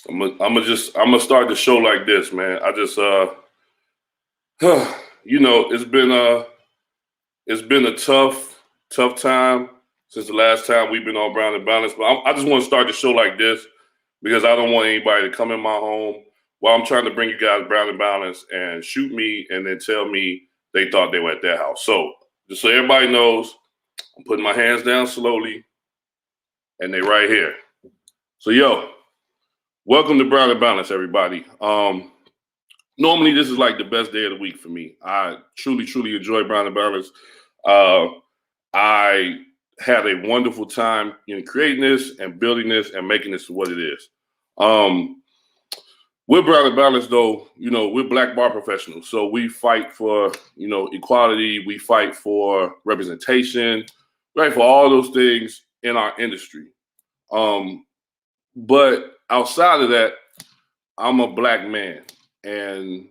I'm gonna start the show like this, man. I just it's been a tough time since the last time we've been on Brown and Balanced. But I just want to start the show like this because I don't want anybody to come in my home while I'm trying to bring you guys Brown and Balanced and shoot me and then tell me they thought they were at their house. So just so everybody knows, I'm putting my hands down slowly, and they right here. So welcome to Brown and Balance, everybody. Normally this is like the best day of the week for me. I truly enjoy Brown and Balance. I had a wonderful time in creating this and building this and making this what it is. With Brown and Balance, though, we're Black bar professionals, so we fight for equality. We fight for representation, right? For all those things in our industry. But outside of that, I'm a Black man, and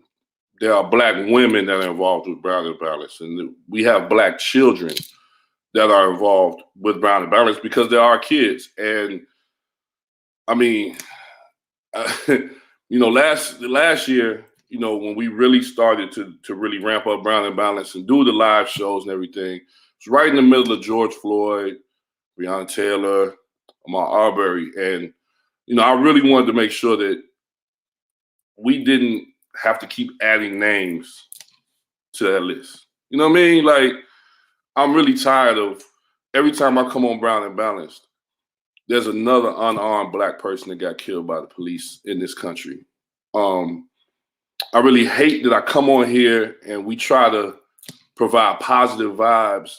there are Black women that are involved with Brown and Balance, and we have Black children that are involved with Brown and Balance because they're our kids. And I mean, last year, when we really started to really ramp up Brown and Balance and do the live shows and everything, it's right in the middle of George Floyd, Breonna Taylor, Ahmaud Arbery, and I really wanted to make sure that we didn't have to keep adding names to that list. You know what I mean? Like, I'm really tired of every time I come on Brown and Balanced, there's another unarmed Black person that got killed by the police in this country. I really hate that I come on here and we try to provide positive vibes,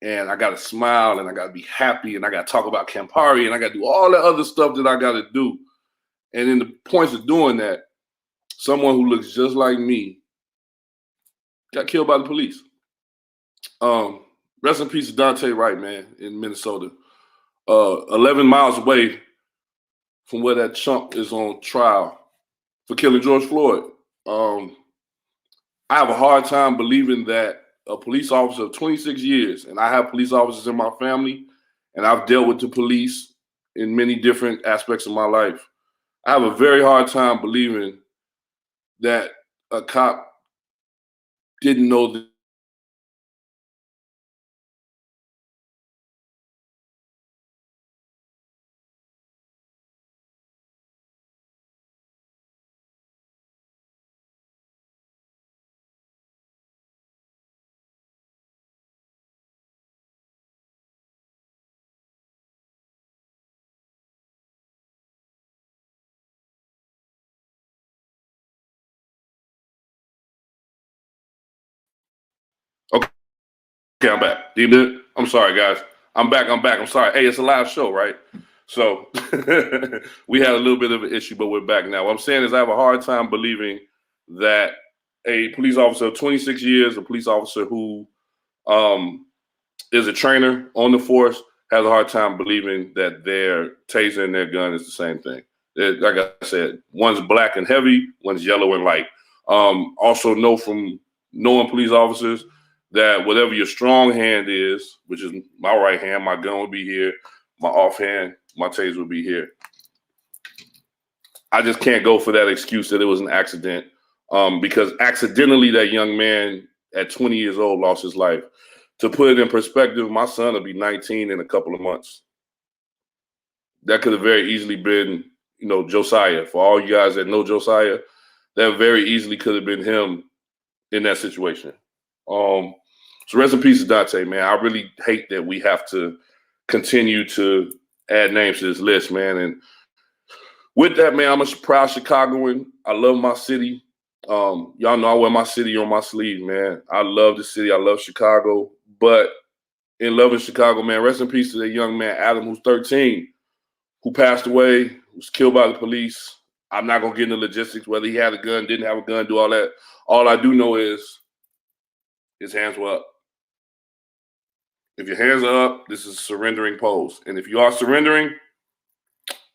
and I got to smile and I got to be happy and I got to talk about Campari and I got to do all the other stuff that I got to do. And in the points of doing that, someone who looks just like me got killed by the police. Rest in peace to Dante Wright, man, in Minnesota. 11 miles away from where that chump is on trial for killing George Floyd. I have a hard time believing that a police officer of 26 years, and I have police officers in my family, and I've dealt with the police in many different aspects of my life. I have a very hard time believing that a cop didn't know that. Okay, I'm back. I'm sorry, guys. I'm back. I'm sorry. Hey, it's a live show, right? So we had a little bit of an issue, but we're back now. What I'm saying is I have a hard time believing that a police officer of 26 years, a police officer who is a trainer on the force, has a hard time believing that their taser and their gun is the same thing. Like I said, one's black and heavy, one's yellow and light. Also know from knowing police officers that whatever your strong hand is, which is my right hand, my gun will be here. My offhand, my taser will be here. I just can't go for that excuse that it was an accident, because accidentally that young man at 20 years old lost his life. To put it in perspective, my son will be 19 in a couple of months. That could have very easily been, Josiah. For all you guys that know Josiah, that very easily could have been him in that situation. So rest in peace to Dante, man. I really hate that we have to continue to add names to this list, man. And with that, man, I'm a proud Chicagoan. I love my city. Y'all know I wear my city on my sleeve, man. I love the city. I love Chicago. But in loving Chicago, man, rest in peace to that young man, Adam, who's 13, who passed away, was killed by the police. I'm not going to get into logistics, whether he had a gun, didn't have a gun, do all that. All I do know is his hands were up. If your hands are up, this is a surrendering pose. And if you are surrendering,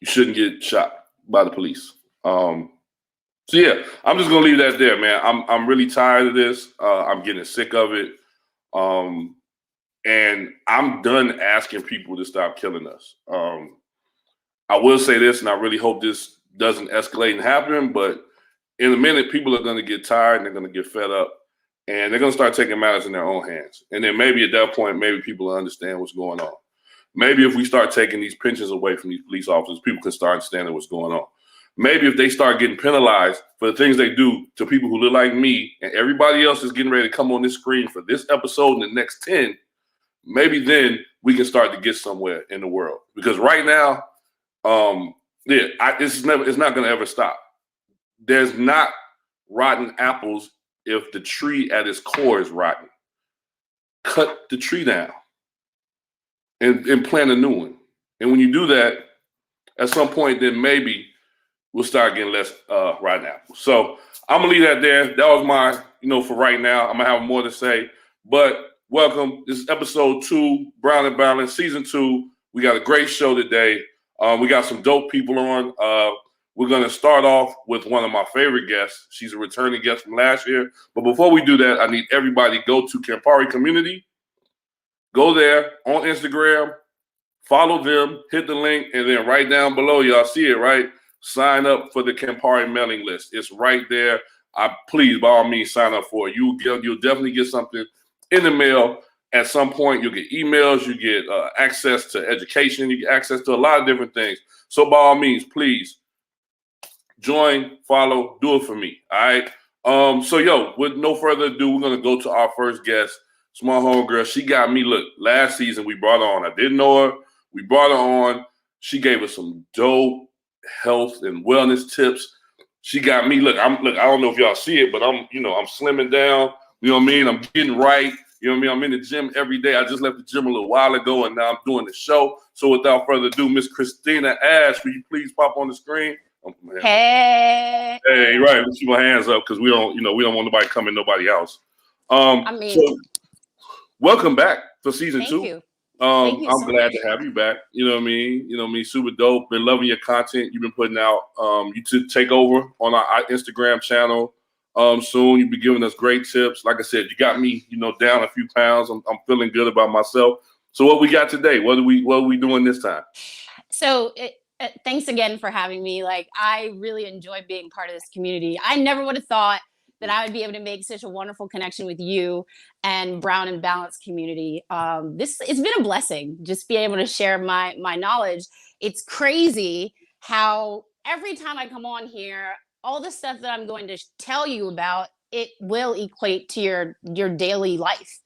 you shouldn't get shot by the police. So yeah, I'm just gonna leave that there, man. I'm really tired of this. I'm getting sick of it. And I'm done asking people to stop killing us. I will say this, and I really hope this doesn't escalate and happen. But in a minute, people are going to get tired and they're going to get fed up, and they're going to start taking matters in their own hands. And then maybe at that point, maybe people will understand what's going on. Maybe if we start taking these pensions away from these police officers, people can start understanding what's going on. Maybe if they start getting penalized for the things they do to people who look like me and everybody else is getting ready to come on this screen for this episode and the next 10, maybe then we can start to get somewhere in the world. Because right now, it's not going to ever stop. There's not rotten apples if the tree at its core is rotten. Cut the tree down and plant a new one. And when you do that, at some point, then maybe we'll start getting less rotten apples. So I'm gonna leave that there. That was my, for right now. I'm gonna have more to say. But welcome. This is episode 2, Brown and Balance, season 2. We got a great show today. We got some dope people on. We're gonna start off with one of my favorite guests. She's a returning guest from last year. But before we do that, I need everybody to go to Campari Community. Go there on Instagram, follow them, hit the link, and then right down below, y'all see it, right? Sign up for the Campari mailing list. It's right there. Please, by all means, sign up for it. You'll definitely get something in the mail at some point. You'll get emails. You get access to education. You get access to a lot of different things. So by all means, please join, follow, do it for me. All right. So with no further ado, we're gonna go to our first guest. Small homegirl. She got me. Look, last season we brought her on. I didn't know her. We brought her on. She gave us some dope health and wellness tips. She got me. Look, I don't know if y'all see it, but I'm slimming down. You know what I mean? I'm getting right. You know what I mean? I'm in the gym every day. I just left the gym a little while ago, and now I'm doing the show. So without further ado, Miss Christina Ashe, will you please pop on the screen? Hey. Hey, right. Let's keep my hands up because we don't want nobody coming, nobody else. So welcome back for season 2. Thank you. Thank you I'm so glad much. to have you back. You know what I mean? Super dope. Been loving your content you've been putting out. You to take over on our Instagram channel soon. You'll be giving us great tips. Like I said, you got me, down a few pounds. I'm feeling good about myself. So what we got today? What are we doing this time? So thanks again for having me. Like, I really enjoy being part of this community. I never would have thought that I would be able to make such a wonderful connection with you and Brown and Balance community. It's been a blessing just be able to share my knowledge. It's crazy how every time I come on here, all the stuff that I'm going to tell you about, it will equate to your daily life.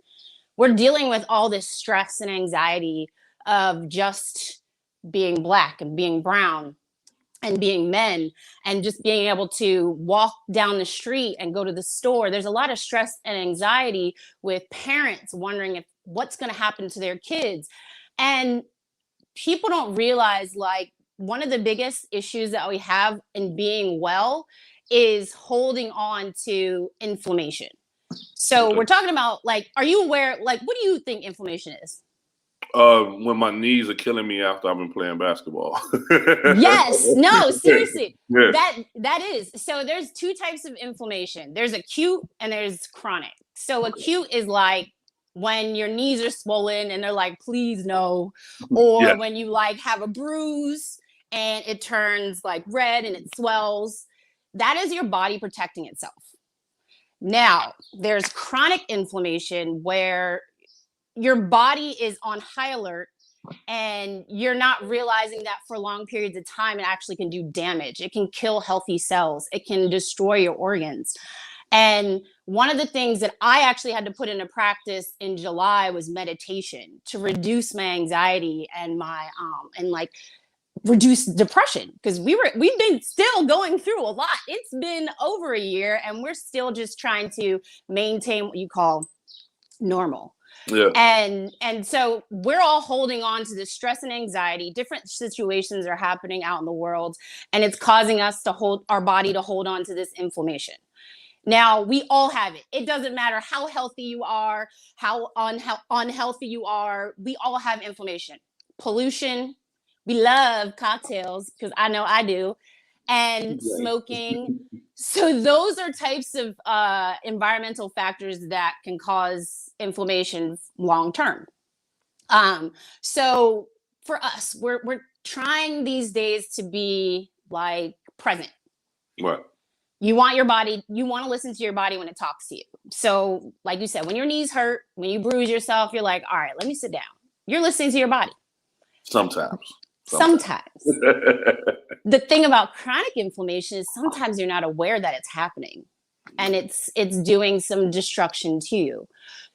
We're dealing with all this stress and anxiety of just being Black and being brown and being men and just being able to walk down the street and go to the store. There's a lot of stress and anxiety with parents wondering what's going to happen to their kids. And people don't realize, like, one of the biggest issues that we have in being well is holding on to inflammation. So we're talking about, like, are you aware, like, what do you think inflammation is? When my knees are killing me after I've been playing basketball. Yes. No, seriously. Yeah. That is. So there's 2 types of inflammation. There's acute and there's chronic. So acute is like when your knees are swollen and they're like, please no. Or when you like have a bruise and it turns like red and it swells. That is your body protecting itself. Now, there's chronic inflammation where your body is on high alert and you're not realizing that for long periods of time it actually can do damage. It can kill healthy cells. It can destroy your organs. And one of the things that I actually had to put into practice in July was meditation to reduce my anxiety and my reduce depression, because we've been still going through a lot. It's been over a year and we're still just trying to maintain what you call normal. Yeah. And so we're all holding on to this stress and anxiety. Different situations are happening out in the world, and it's causing us to hold our body to hold on to this inflammation. Now, we all have it. It doesn't matter how healthy you are, how unhealthy you are. We all have inflammation. Pollution. We love cocktails, because I know I do, and smoking. So those are types of environmental factors that can cause inflammation long term. So for us, we're trying these days to be like present. Right. You want to listen to your body when it talks to you. So like you said, when your knees hurt, when you bruise yourself, you're like, all right, let me sit down. You're listening to your body. Sometimes. The thing about chronic inflammation is sometimes you're not aware that it's happening, and it's doing some destruction to you.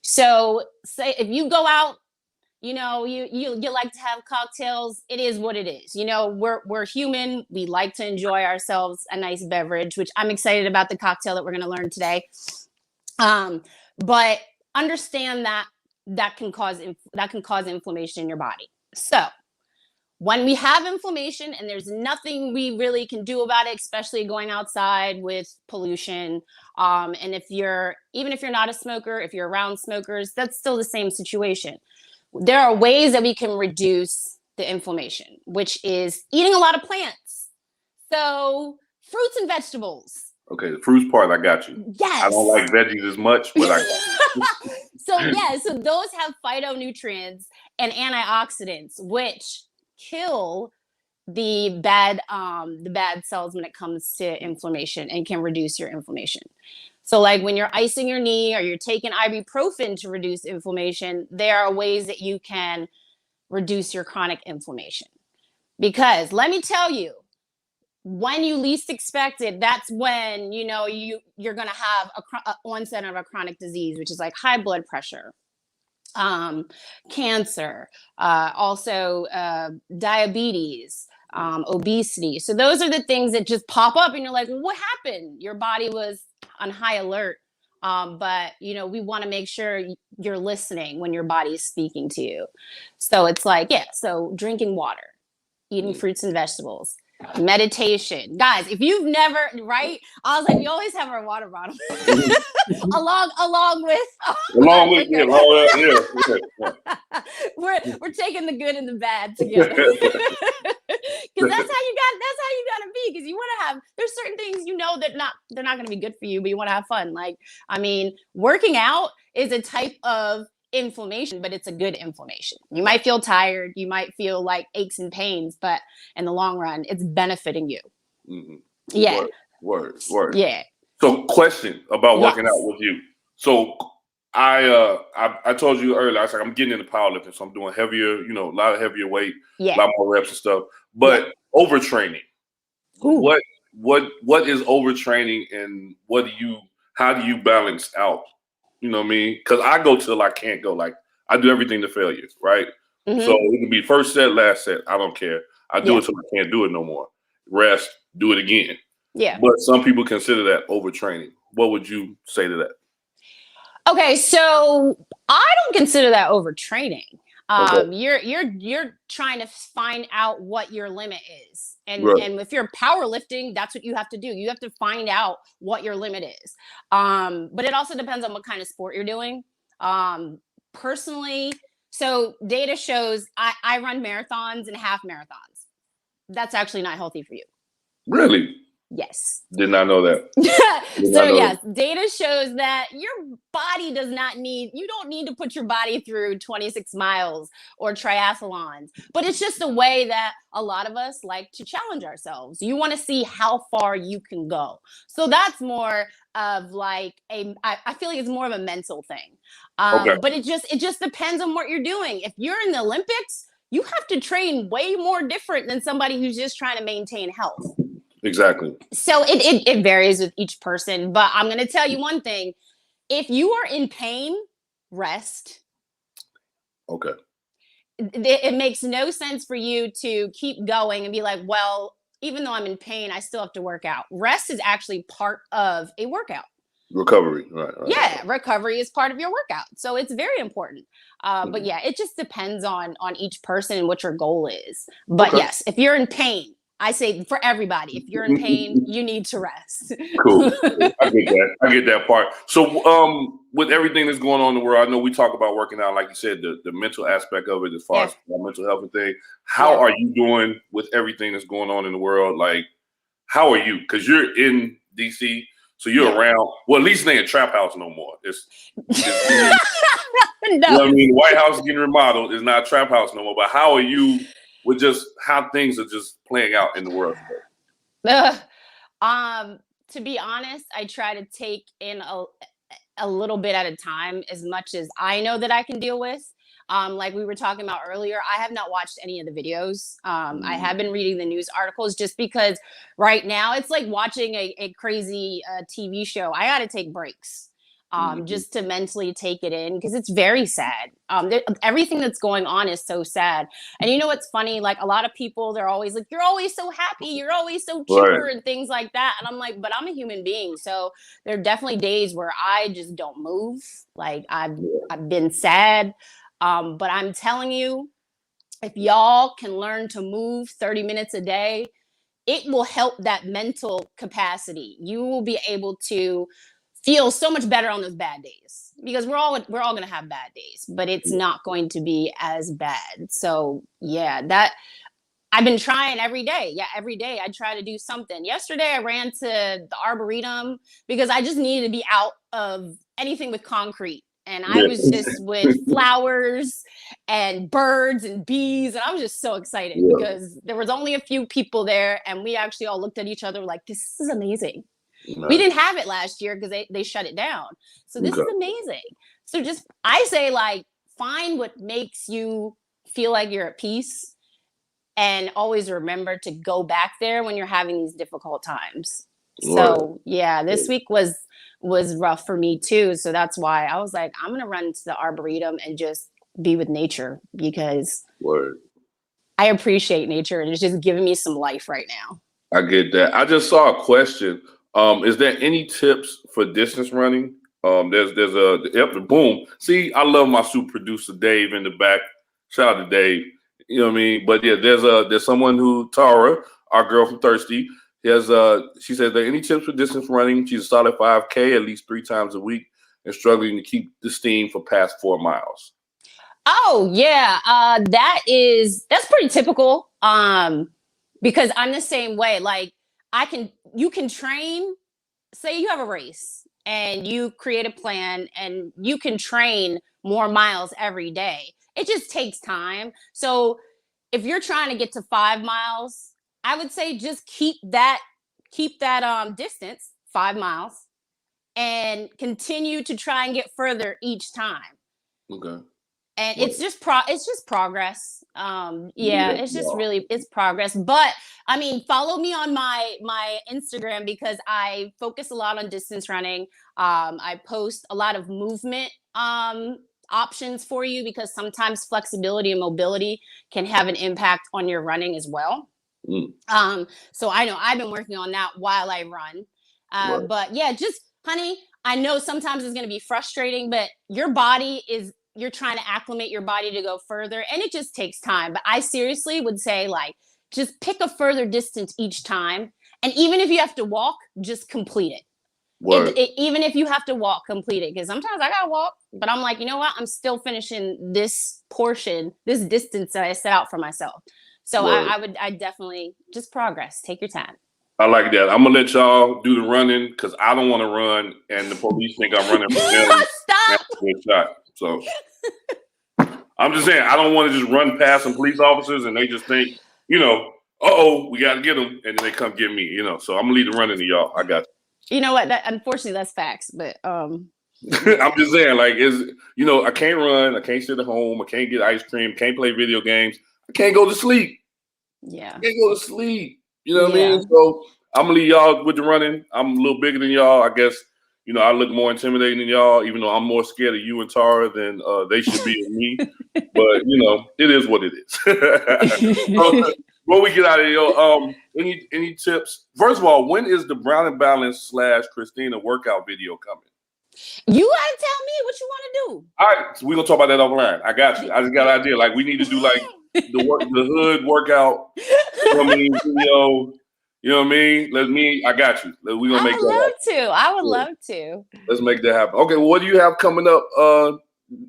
So say if you go out, you like to have cocktails, it is what it is. We're human. We like to enjoy ourselves a nice beverage, which I'm excited about the cocktail that we're going to learn today. But understand that can cause inflammation in your body. So when we have inflammation and there's nothing we really can do about it, especially going outside with pollution, and even if you're not a smoker, if you're around smokers, that's still the same situation. There are ways that we can reduce the inflammation, which is eating a lot of plants. So fruits and vegetables. Okay, the fruits part, I got you. Yes. I don't like veggies as much, but I got you. So those have phytonutrients and antioxidants, which kill the bad cells when it comes to inflammation and can reduce your inflammation. So like when you're icing your knee or you're taking ibuprofen to reduce inflammation, there are ways that you can reduce your chronic inflammation. Because let me tell you, when you least expect it, that's when you're going to have a onset of a chronic disease, which is like high blood pressure, cancer, also diabetes, obesity. So those are the things that just pop up and you're like, well, what happened? Your body was on high alert. But we want to make sure you're listening when your body is speaking to you. So it's like, so drinking water, eating fruits and vegetables, meditation. Guys, if you've never, right? I was like, we always have our water bottle along with we're taking the good and the bad together. Because that's how you gotta be. Because you want to have, there's certain things that they're not going to be good for you, but you want to have fun. Like, working out is a type of inflammation, but it's a good inflammation. You might feel tired, you might feel like aches and pains, but in the long run, it's benefiting you. Mm-hmm. Yeah. Word. Yeah. So, question about working out with you. So, I told you earlier, I was like, I'm getting into powerlifting, so I'm doing heavier, a lot of heavier weight, a lot more reps and stuff. But overtraining, what is overtraining, and how do you balance out? You know what I mean? Because I go till I can't go. Like, I do everything to failure, right? Mm-hmm. So it can be first set, last set. I don't care. I do it till I can't do it no more. Rest, do it again. Yeah. But some people consider that overtraining. What would you say to that? Okay, so I don't consider that overtraining. You're trying to find out what your limit is. And if you're powerlifting, that's what you have to do. You have to find out what your limit is. But it also depends on what kind of sport you're doing. Personally, so data shows I run marathons and half marathons. That's actually not healthy for you. Really? Yes. Did not know that. Data shows that your body you don't need to put your body through 26 miles or triathlons, but it's just a way that a lot of us like to challenge ourselves. You want to see how far you can go. So that's more of like I feel like it's more of a mental thing. But it just depends on what you're doing. If you're in the Olympics, you have to train way more different than somebody who's just trying to maintain health. Exactly. So it varies with each person, but I'm going to tell you one thing. If you are in pain, rest. Okay. It makes no sense for you to keep going and be like, well, even though I'm in pain, I still have to work out. Rest is actually part of a workout. Recovery, right. Recovery is part of your workout. So it's very important. But it just depends on each person and what your goal is. But yes, if you're in pain, I say for everybody, if you're in pain, you need to rest. Cool. I get that part. So with everything that's going on in the world, I know we talk about working out, like you said, the mental aspect of it as far as mental health and thing. How are you doing with everything that's going on in the world? Like, how are you? Because you're in DC, so you're around. Well, at least they ain't trap house no more. It's no. You know what I mean? The White House is getting remodeled. It's not a trap house no more. But how are you with just how things are just playing out in the world today? To be honest, I try to take in a little bit at a time, as much as I know that I can deal with. Like we were talking about earlier, I have not watched any of the videos. I have been reading the news articles, just because right now it's like watching a crazy TV show. I got to take breaks, just to mentally take it in, because it's very sad. Everything that's going on is so sad. And you know what's funny? Like, a lot of people, they're always like, "You're always so happy, you're always so chipper," Right. and things like that. And I'm like, but I'm a human being, so there are definitely days where I just don't move. Like, I've been sad, but I'm telling you, if y'all can learn to move 30 minutes a day, it will help that mental capacity. You will be able to feel so much better on those bad days, because we're all going to have bad days, but it's not going to be as bad. So yeah, that I've been trying every day. Yeah, every day I try to do something. Yesterday I ran to the Arboretum because I just needed to be out of anything with concrete. And I Yeah. was just with flowers and birds and bees. And I was just so excited Yeah. because there was only a few people there. And we actually all looked at each other like, this is amazing. We Nice. didn't have it last year because they shut it down. So this is Okay. amazing. So just, I say, like, find what makes you feel like you're at peace, and always remember to go back there when you're having these difficult times. Right. So yeah, this week was rough for me too. So that's why I was like, I'm gonna run to the Arboretum and just be with nature, because Word. I appreciate nature and it's just giving me some life right now. I get that. I just saw a question. Is there any tips for distance running? There's a yep, boom. See, I love my super producer Dave in the back. Shout out to Dave. You know what I mean? But yeah, there's someone who, Tara, our girl from Thirsty, she says, there any tips for distance running? She's a solid 5K at least 3 times a week and struggling to keep the steam for past 4 miles. Oh yeah, that's pretty typical. Because I'm the same way. Like, you can train. Say you have a race and you create a plan and you can train more miles every day. It just takes time. So if you're trying to get to 5 miles, I would say just keep that distance, 5 miles, and continue to try and get further each time. Okay. And Right. it's just progress. Yeah, it's just really, it's progress. But I mean, follow me on my Instagram, because I focus a lot on distance running. I post a lot of movement options for you, because sometimes flexibility and mobility can have an impact on your running as well. Mm. So I know I've been working on that while I run. Right. But yeah, just, honey, I know sometimes it's going to be frustrating, but you're trying to acclimate your body to go further, and it just takes time. But I seriously would say, like, just pick a further distance each time. And even if you have to walk, just complete it. Even if you have to walk, complete it. Because sometimes I gotta walk, but I'm like, you know what? I'm still finishing this portion, this distance that I set out for myself. So I definitely just progress. Take your time. I like that. I'm gonna let y'all do the running because I don't want to run, and the police think I'm running from them. Stop. Get shot. So I'm just saying, I don't want to just run past some police officers and they just think, we got to get them, and then they come get me. So I'm gonna leave the running to y'all. I got you. You know what? Unfortunately, that's facts. But I'm just saying, like, I can't run, I can't sit at home, I can't get ice cream, can't play video games, I can't go to sleep. Yeah. I can't go to sleep. You know what I mean? So I'm gonna leave y'all with the running. I'm a little bigger than y'all. I guess, I look more intimidating than y'all, even though I'm more scared of you and Tara than they should be of me. But it is what it is. Before we get out of here, any tips? First of all, when is the Brown and Balance / Christina workout video coming? You gotta tell me what you want to do. All right, so we're gonna talk about that offline. I got you. I just got an idea. Like, we need to do like the hood workout. Video. You know what I mean? I got you. We're gonna make that happen. I would love to. Let's make that happen. Okay, well, what do you have coming up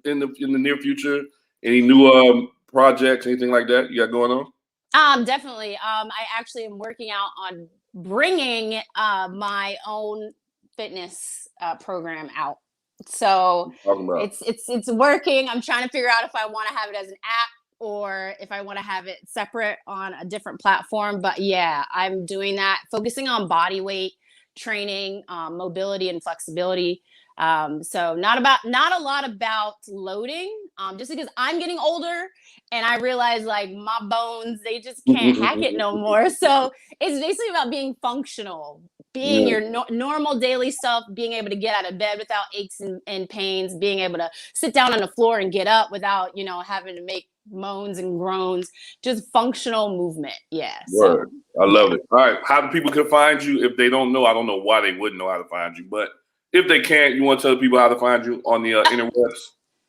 in the near future? Any new projects, anything like that you got going on? Definitely. I actually am working out on bringing my own fitness program out. So it's working. I'm trying to figure out if I want to have it as an app, or if I want to have it separate on a different platform. But yeah, I'm doing that, focusing on body weight training, mobility and flexibility. So not a lot about loading, just because I'm getting older and I realize like my bones, they just can't hack it no more. So it's basically about being functional, being your normal daily self, being able to get out of bed without aches and pains, being able to sit down on the floor and get up without, having to make moans and groans, just functional movement. Yeah. Word. I love it. All right. How do people can find you if they don't know? I don't know why they wouldn't know how to find you, but if they can't, you want to tell people how to find you on the interwebs?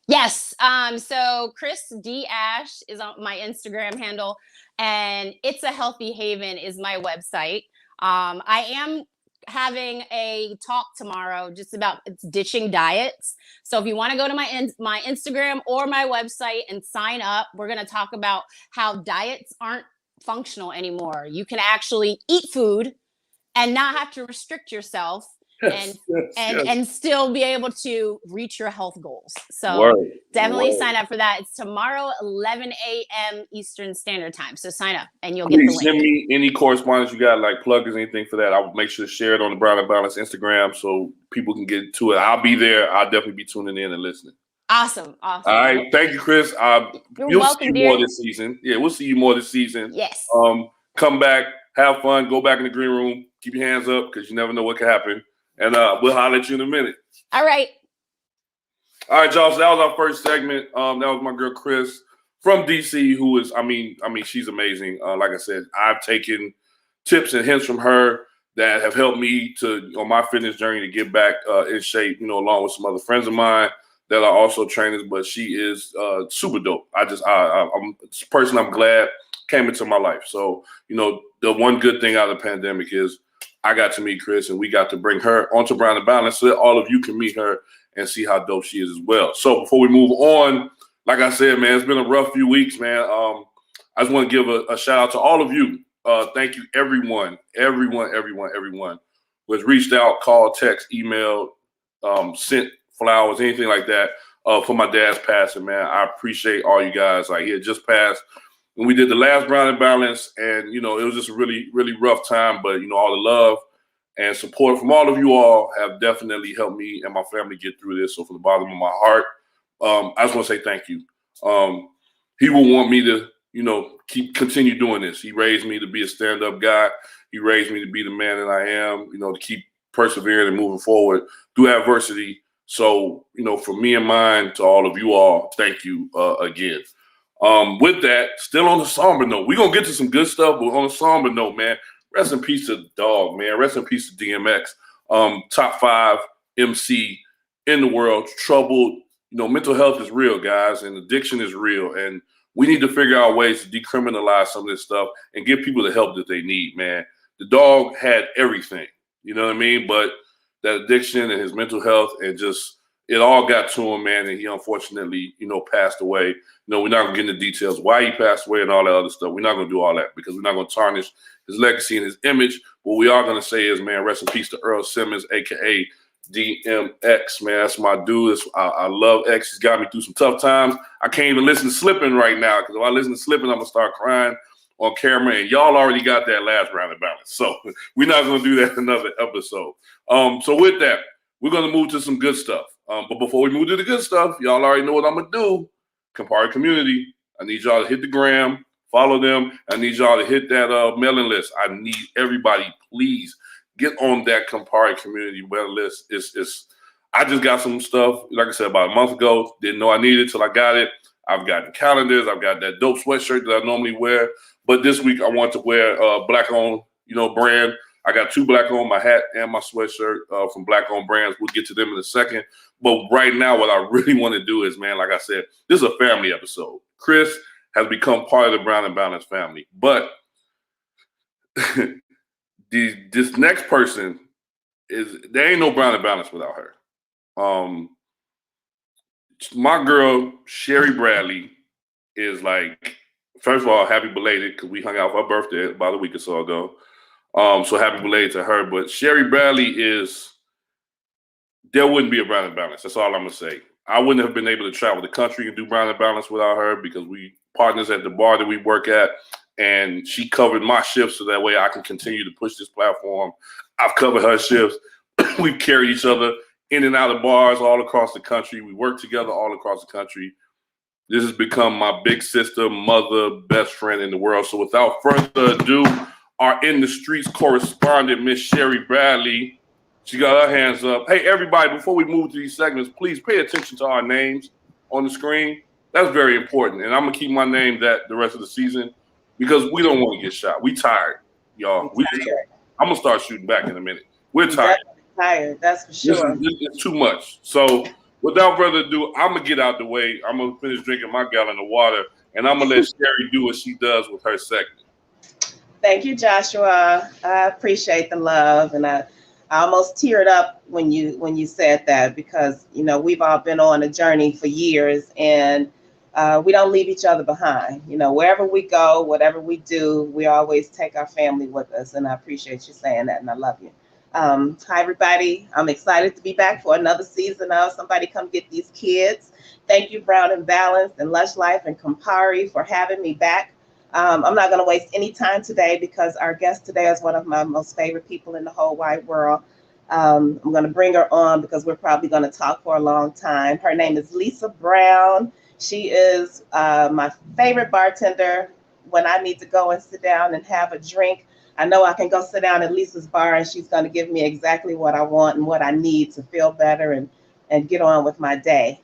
Yes. So Chris D. Ashe is on my Instagram handle, and It's a Healthy Haven is my website. I am having a talk tomorrow just about ditching diets. So if you want to go to my Instagram or my website and sign up, we're going to talk about how diets aren't functional anymore. You can actually eat food and not have to restrict yourself, and still be able to reach your health goals. So definitely sign up for that. It's tomorrow, 11 a.m. Eastern Standard Time. So sign up and you'll get the link. Send me any correspondence you got, like plugins, anything for that. I'll make sure to share it on the Brown and Balance Instagram so people can get to it. I'll be there. I'll definitely be tuning in and listening. Awesome. All right. Thank you, Chris. You're welcome, see you dear. more this season. Yeah, we'll see you more this season. Yes. Come back, have fun, go back in the green room, keep your hands up because you never know what can happen. And we'll holler at you in a minute. All right. All right, y'all. So that was our first segment. That was my girl Chris from DC, who is, I mean, she's amazing. Like I said, I've taken tips and hints from her that have helped me on my fitness journey to get back in shape, along with some other friends of mine that are also trainers, but she is super dope. I'm a person I'm glad came into my life. So, the one good thing out of the pandemic is I got to meet Chris and we got to bring her onto Brown and Balance so that all of you can meet her and see how dope she is as well. So before we move on, like I said, man, it's been a rough few weeks, man. I just want to give a shout out to all of you. Thank you, everyone who has reached out, called, text, emailed, sent flowers, anything like that for my dad's passing, man. I appreciate all you guys. Like, he had just passed when we did the last Brown and Balance, and it was just a really, really rough time. But all the love and support from all of you all have definitely helped me and my family get through this. So from the bottom of my heart, I just want to say thank you. He will want me to, continue doing this. He raised me to be a stand-up guy. He raised me to be the man that I am, to keep persevering and moving forward through adversity. So, from me and mine to all of you all, thank you again. With that, still on the somber note, we're going to get to some good stuff, but on a somber note, man, rest in peace to the dog, man. Rest in peace to DMX. Top 5 MC in the world, troubled. Mental health is real, guys, and addiction is real. And we need to figure out ways to decriminalize some of this stuff and give people the help that they need, man. The dog had everything, you know what I mean? But that addiction and his mental health and just it all got to him, man, and he unfortunately, passed away. We're not going to get into details why he passed away and all that other stuff. We're not going to do all that because we're not going to tarnish his legacy and his image. What we are going to say is, man, rest in peace to Earl Simmons, a.k.a. DMX, man. That's my dude. I love X. He's got me through some tough times. I can't even listen to Slippin' right now because if I listen to Slippin', I'm going to start crying on camera, and y'all already got that last Round and Balance. So we're not going to do that in another episode. So with that, we're going to move to some good stuff. But before we move to the good stuff, y'all already know what I'm going to do. Campari community, I need y'all to hit the gram, follow them. I need y'all to hit that mailing list. I need everybody, please, get on that Campari community mailing list. I just got some stuff, like I said, about a month ago. Didn't know I needed it till I got it. I've got the calendars. I've got that dope sweatshirt that I normally wear. But this week I want to wear black-owned, brand. I got 2 black-owned, my hat and my sweatshirt from black-owned brands. We'll get to them in a second. But right now, what I really want to do is, man, like I said, this is a family episode. Chris has become part of the Brown and Balance family. But this next person there ain't no Brown and Balance without her. My girl, Sherri Bradley, is like, first of all, happy belated because we hung out for her birthday about a week or so ago. So happy belated to her. But Sherri Bradley there wouldn't be a Brown and Balance. That's all I'm going to say. I wouldn't have been able to travel the country and do Brown and Balance without her because we partners at the bar that we work at, and she covered my shifts so that way I can continue to push this platform. I've covered her shifts. We've carried each other in and out of bars all across the country. We work together all across the country. This has become my big sister, mother, best friend in the world. So without further ado, our In the Streets correspondent, Miss Sherri Bradley. She got her hands up. Hey, everybody, before we move to these segments, please pay attention to our names on the screen. That's very important. And I'm going to keep my name that the rest of the season because we don't want to get shot. We tired, y'all. I'm going to start shooting back in a minute. We're tired. Tired, that's for sure. It's too much. So without further ado, I'm going to get out the way. I'm going to finish drinking my gallon of water, and I'm going to let Sherri do what she does with her segment. Thank you, Joshua. I appreciate the love, and I almost teared up when you said that because, you know, we've all been on a journey for years, and we don't leave each other behind. You know, wherever we go, whatever we do, we always take our family with us, and I appreciate you saying that, and I love you. Hi, everybody. I'm excited to be back for another season of Somebody Come Get These Kids. Thank you, Brown and Balanced and Lush Life and Campari for having me back. I'm not going to waste any time today because our guest today is one of my most favorite people in the whole wide world. I'm going to bring her on because we're probably going to talk for a long time. Her name is Lisa Brown. She is my favorite bartender. When I need to go and sit down and have a drink, I know I can go sit down at Lisa's bar and she's going to give me exactly what I want and what I need to feel better and get on with my day.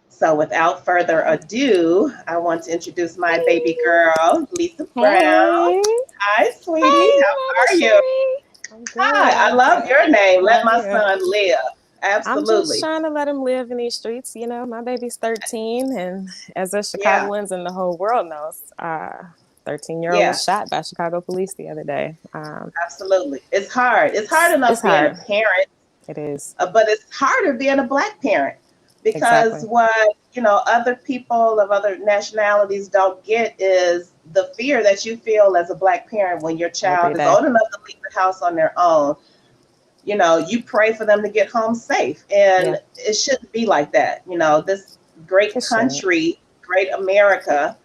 So without further ado, I want to introduce my baby girl, Lisa Brown. Hi, sweetie. How are you? I'm good. Hi, I love your name. Let my son live. Absolutely. I'm just trying to let him live in these streets. You know, my baby's 13, and as us Chicagoans and the whole world knows, 13-year-old was shot by Chicago police the other day. Absolutely. It's hard. It's hard enough being a parent. It is. But it's harder being a Black parent because what, you know, other people of other nationalities don't get is the fear that you feel as a Black parent when your child is old enough to leave the house on their own. You know, you pray for them to get home safe. And it shouldn't be like that. You know, this great country, great America,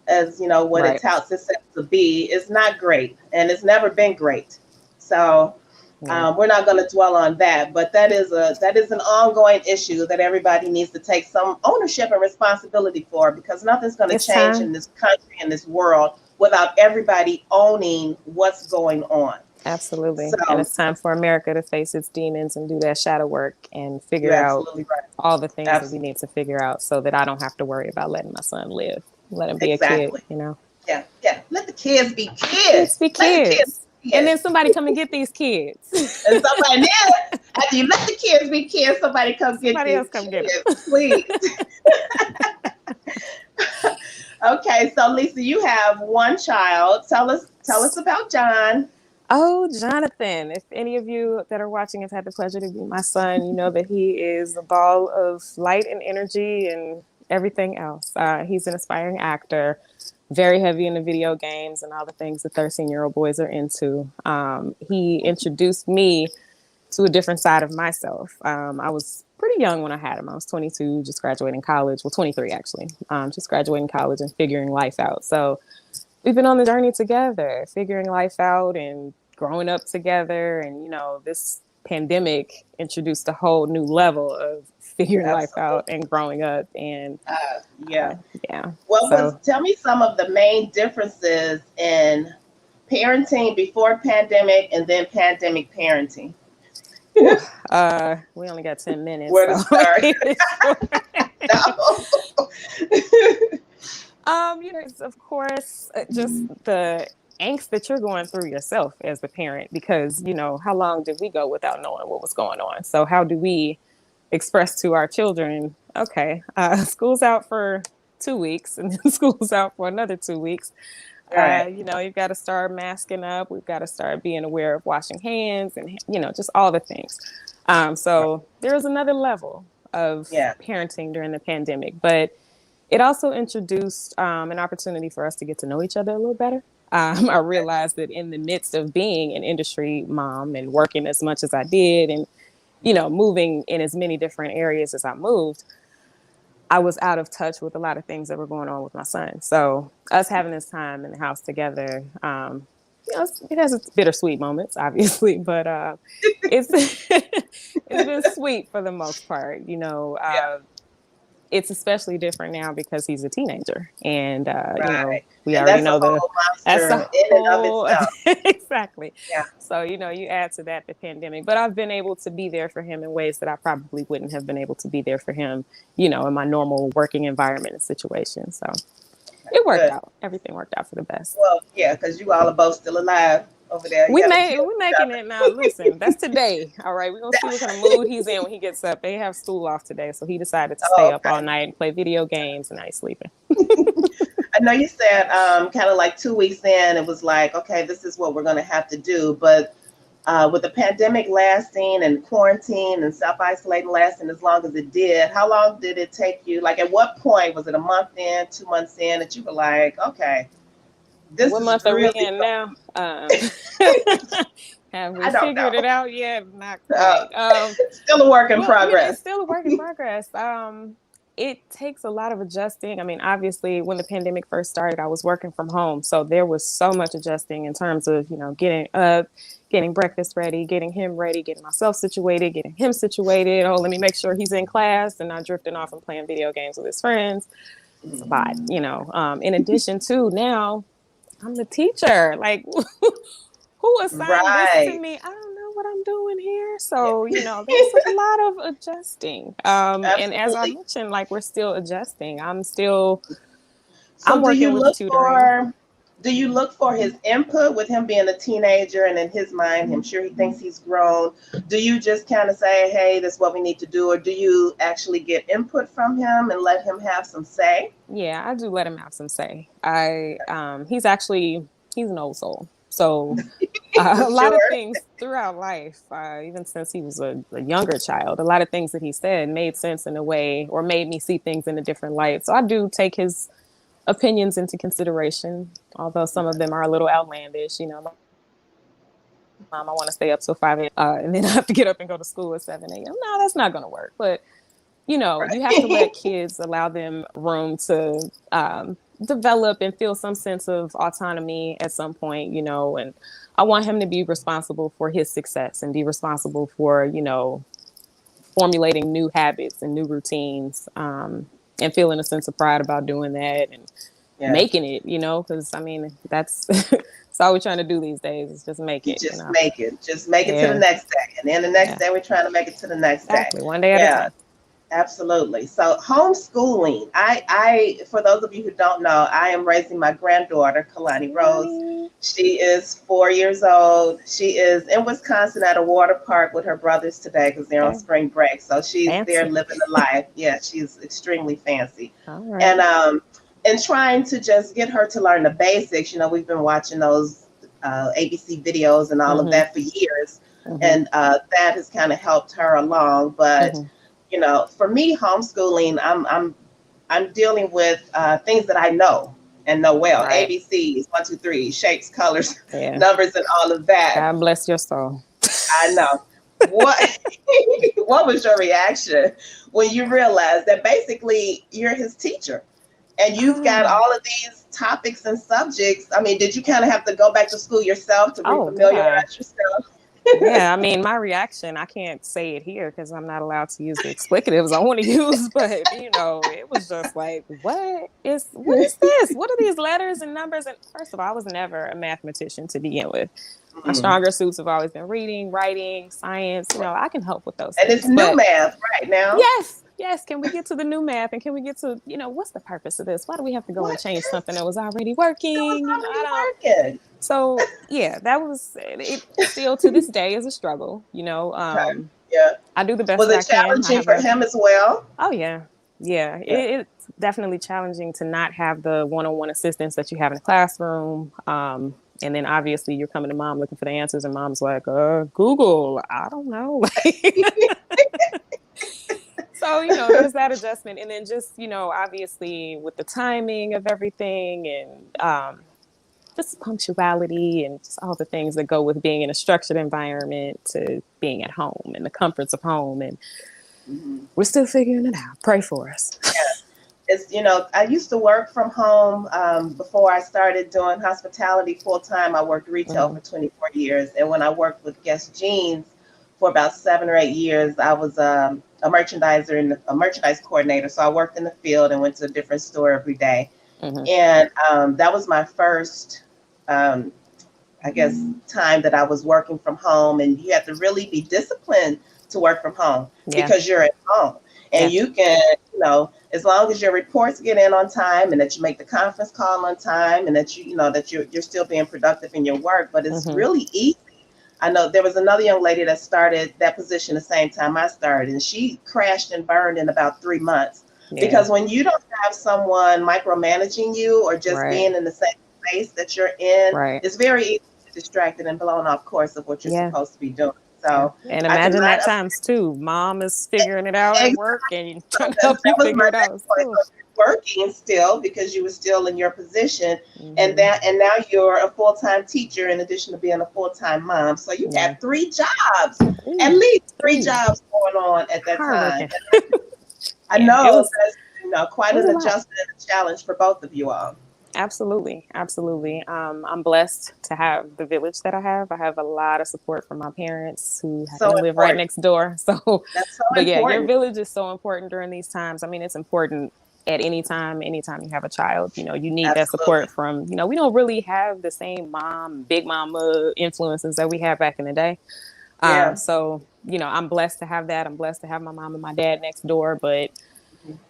as you know, what it touts itself to be, is not great, and it's never been great. So we're not going to dwell on that, but that is an ongoing issue that everybody needs to take some ownership and responsibility for, because nothing's going to change in this country and this world without everybody owning what's going on. Absolutely. So, and it's time for America to face its demons and do that shadow work and figure out all the things that we need to figure out so that I don't have to worry about letting my son live. Let him be a kid, you know? Yeah. Let the kids be kids. Be kids. And then somebody come and get these kids. And somebody else, after you let the kids be kids, somebody come get somebody else come kids, get them. please. Okay, so Lisa, you have one child. Tell us about John. Oh, Jonathan. If any of you that are watching have had the pleasure to be my son, you know that he is a ball of light and energy and everything else. He's an aspiring actor, very heavy into video games and all the things that 13-year-old boys are into. He introduced me to a different side of myself. I was pretty young when I had him. I was 22, just graduating college. Well, 23 actually. Just graduating college and figuring life out. So we've been on the journey together, figuring life out and growing up together. And, you know, this pandemic introduced a whole new level of figuring life out and growing up. And Well, tell me some of the main differences in parenting before pandemic and then pandemic parenting. We only got 10 minutes. Where to start? You know, it's, of course, just the angst that you're going through yourself as the parent, because, you know, how long did we go without knowing what was going on? So how do we express to our children, okay, school's out for 2 weeks and then school's out for another 2 weeks. You know, you've got to start masking up. We've got to start being aware of washing hands and, you know, just all the things. So there's another level of parenting during the pandemic, but it also introduced an opportunity for us to get to know each other a little better. I realized that in the midst of being an industry mom and working as much as I did and, you know, moving in as many different areas as I moved, I was out of touch with a lot of things that were going on with my son. So us having this time in the house together, it has its bittersweet moments, obviously, but it's it's been sweet for the most part. It's especially different now because he's a teenager, and Right. we And already that's a know whole that's monster a in and of whole itself. exactly. Yeah. So you add to that the pandemic, but I've been able to be there for him in ways that I probably wouldn't have been able to be there for him, in my normal working environment and situation. So it worked Good. out. Everything worked out for the best. Well, yeah, because you all are both still alive over there. You We gotta made kill we each making other. it now. Listen, that's today. All right, we're gonna see what kind of mood he's in when he gets up. They have school off today, so he decided to stay Oh, up all okay. night and play video games, and now he's sleeping. I know you said kind of like 2 weeks in, it was like, okay, this is what we're gonna have to do. But with the pandemic lasting and quarantine and self-isolating lasting as long as it did, how long did it take you? Like, at what point was it, a month in, 2 months in, that you were like, okay, this What is month are we really in now? Have we I don't figured it know. out yet? Not quite. Still a work in Well, it's progress. still a work in progress. It takes a lot of adjusting. I mean, obviously, when the pandemic first started, I was working from home, so there was so much adjusting in terms of getting up, getting breakfast ready, getting him ready, getting myself situated, getting him situated. Oh, let me make sure he's in class and not drifting off and playing video games with his friends. It's a lot, In addition to now, I'm the teacher. Like, who assigned this to Right. me? I don't know what I'm doing here. So, there's a lot of adjusting. And as I Absolutely. mentioned, like, we're still adjusting. I'm So working with tutoring. do you look for his input with him being a teenager, and in his mind, I'm sure he thinks he's grown. Do you just kind of say, hey, this is what we need to do? Or do you actually get input from him and let him have some say? Yeah, I do let him have some say. He's an old soul. So a lot of Sure. things throughout life, even since he was a younger child, a lot of things that he said made sense in a way, or made me see things in a different light. So I do take his opinions into consideration, although some of them are a little outlandish. Mom, I want to stay up till 5 a.m. And then I have to get up and go to school at 7 a.m. No, that's not going to work. But you have to let kids, allow them room to develop and feel some sense of autonomy at some point, and I want him to be responsible for his success and be responsible for, formulating new habits and new routines, and feeling a sense of pride about doing that and Yeah. making it, because I mean, that's, that's all we're trying to do these days is just make You it, just make it. Just make it to the Yeah. next day. And then the next Yeah. day, we're trying to make it to the next Exactly. day. One day at a time. Absolutely. So homeschooling. I for those of you who don't know, I am raising my granddaughter, Kalani Rose. She is 4 years old. She is in Wisconsin at a water park with her brothers today because they're on spring break. So she's there Fancy. living the life. Yeah, she's extremely fancy. All right. And trying to just get her to learn the basics. We've been watching those ABC videos and all of that for years, and that has kind of helped her along. But for me, homeschooling, I'm dealing with things that I know and know well. Right. ABCs, 1, 2, 3, shapes, colors, Yeah. numbers, and all of that. God bless your soul. I know. What what was your reaction when you realized that basically you're his teacher and you've got all of these topics and subjects? I mean, did you kind of have to go back to school yourself to refamiliarize yourself? Yeah, I mean, my reaction, I can't say it here because I'm not allowed to use the explicatives I want to use, but it was just like, what is this? What are these letters and numbers? And first of all, I was never a mathematician to begin with. My stronger suits have always been reading, writing, science. I can help with those and things. It's new math right now. Yes. Can we get to the new math? And can we get to, what's the purpose of this? Why do we have to go and change something that was already working? Working. So yeah, that was it. Still to this day is a struggle. Yeah. I do the best Was that it I can. challenging for him as well? Oh yeah. It's definitely challenging to not have the one-on-one assistance that you have in the classroom. And then obviously you're coming to mom looking for the answers, and mom's like, Google, I don't know. So, there's that adjustment. And then just, obviously with the timing of everything and just punctuality and just all the things that go with being in a structured environment to being at home and the comforts of home. And We're still figuring it out. Pray for us. It's, you know, I used to work from home before I started doing hospitality full time. I worked retail for 24 years. And when I worked with Guess Jeans for about 7 or 8 years, I was a merchandiser and a merchandise coordinator. So I worked in the field and went to a different store every day. And that was my first, I guess, time that I was working from home. And you have to really be disciplined to work from home because you're at home. And you can, you know, as long as your reports get in on time and that you make the conference call on time and that you know that you're still being productive in your work, but it's really easy. I know there was another young lady that started that position the same time I started, and she crashed and burned in about 3 months. Because when you don't have someone micromanaging you or just being in the same space that you're in, it's very easy to get distracted and blown off course of what you're supposed to be doing. So, and imagine that times two. Mom is figuring it out at work and trying to help you figure it out. Working still because you were still in your position, and now you're a full-time teacher in addition to being a full-time mom. So you have 3 jobs, at least 3 jobs going on at that time. I know that's, you know, quite an adjustment and a challenge for both of you all. Absolutely. I'm blessed to have the village that I have. I have a lot of support from my parents who live right next door. So, but yeah, your village is so important during these times. I mean, it's important at anytime you have a child. You know, you need that support from, you know, we don't really have the same big mama influences that we had back in the day. So, you know, I'm blessed to have that. I'm blessed to have my mom and my dad next door, but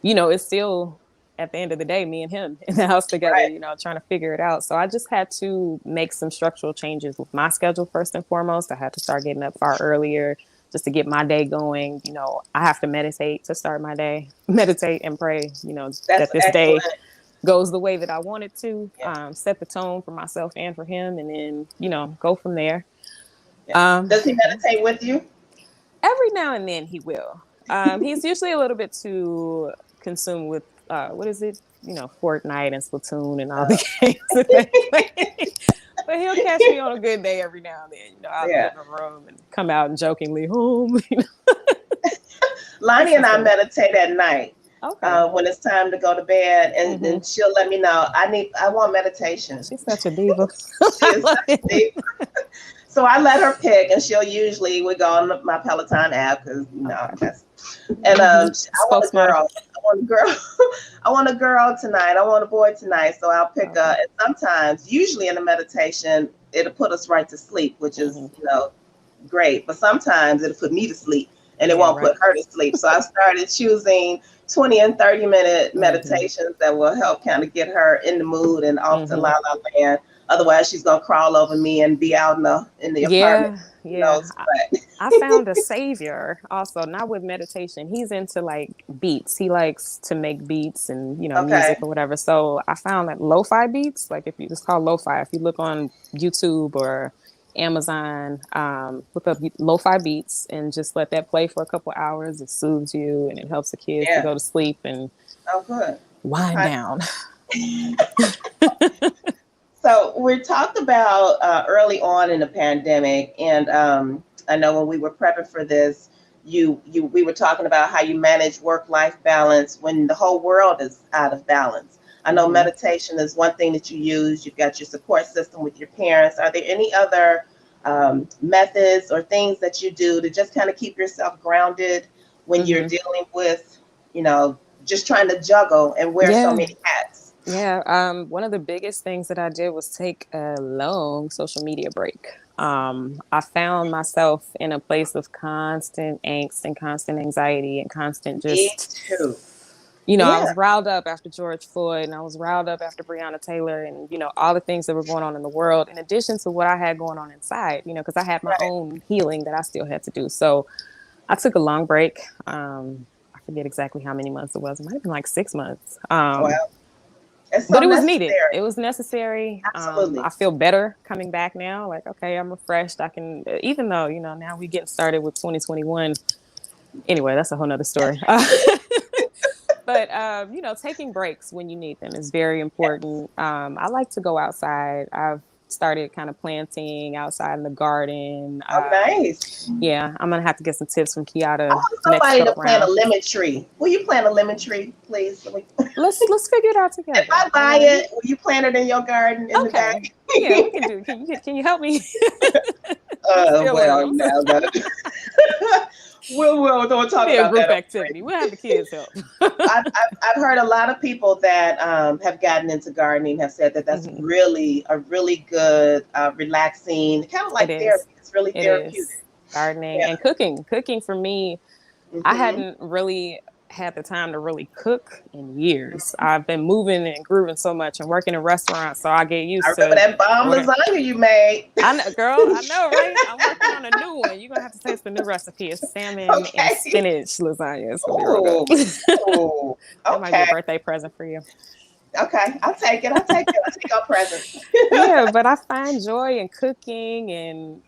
you know, it's still at the end of the day, me and him in the house together, you know, trying to figure it out. So I just had to make some structural changes with my schedule first and foremost. I had to start getting up far earlier just to get my day going. You know, I have to meditate to start my day, meditate and pray, you know, that this day goes the way that I want it to, set the tone for myself and for him, and then, you know, go from there. Does he meditate with you? Every now and then he will. He's usually a little bit too consumed with what is it? You know, Fortnite and Splatoon and all the games that they play. But he'll catch me on a good day every now and then. You know, I'll be in the room and come out and jokingly home. You know? Lonnie and I meditate at night. When it's time to go to bed, and she'll let me know I want meditation. She's such a diva. She is such a diva. So I let her pick, and we go on my Peloton app because, you know, and I want a girl. I want a girl tonight. I want a boy tonight. So I'll pick and sometimes, usually in a meditation, it'll put us right to sleep, which is, you know, great. But sometimes it'll put me to sleep and it won't put her to sleep. So I started choosing 20 and 30-minute meditations that will help kind of get her in the mood and off to La La Land. Otherwise, she's gonna crawl over me and be out in the apartment. I found a savior also, not with meditation. He's into like beats. He likes to make beats and, you know, music or whatever. So I found that lo-fi beats, like if you just call lo-fi, if you look on YouTube or Amazon, look up lo-fi beats and just let that play for a couple hours. It soothes you and it helps the kids to go to sleep and wind down. So we talked about early on in the pandemic, and I know when we were prepping for this, we were talking about how you manage work-life balance when the whole world is out of balance. I know meditation is one thing that you use. You've got your support system with your parents. Are there any other methods or things that you do to just kind of keep yourself grounded when you're dealing with, you know, just trying to juggle and wear so many hats? One of the biggest things that I did was take a long social media break. I found myself in a place of constant angst and constant anxiety and constant just, you know, I was riled up after George Floyd and I was riled up after Breonna Taylor and, you know, all the things that were going on in the world, in addition to what I had going on inside, you know, because I had my own healing that I still had to do. So I took a long break. I forget exactly how many months it was. It might have been like 6 months. But it was needed. It was necessary. I feel better coming back now. Like, okay, I'm refreshed. I can, even though, you know, now we're getting started with 2021. Anyway, that's a whole nother story. But, you know, taking breaks when you need them is very important. I like to go outside. I've started kind of planting outside in the garden. Oh, nice. Yeah, I'm gonna have to get some tips from I Kiata want next somebody go to plant a round. lemon tree. Will you plant a lemon tree, please? Let's figure it out together. If I buy it, will you plant it in your garden in the Okay. back? Yeah, we can do it. Can you help me? I'm still Well, learning. now that we'll don't talk Be a about group that. activity. We'll have the kids help. I've heard a lot of people that have gotten into gardening have said that that's really a really good, relaxing, kind of like It is. therapy. It's really It therapeutic. is. Gardening Yeah. and cooking. Cooking for me, I hadn't really had the time to really cook in years. I've been moving and grooving so much and working in restaurants, so I get used I remember to that bomb lasagna you made. I know, girl. I know, right? I'm working on a new one. You're gonna have to taste the new recipe. It's salmon and Okay. spinach lasagna. It's gonna be real good. Ooh, That might be a okay. birthday present for you. Okay. I'll take it. I'll take our present. Yeah, but I find joy in cooking and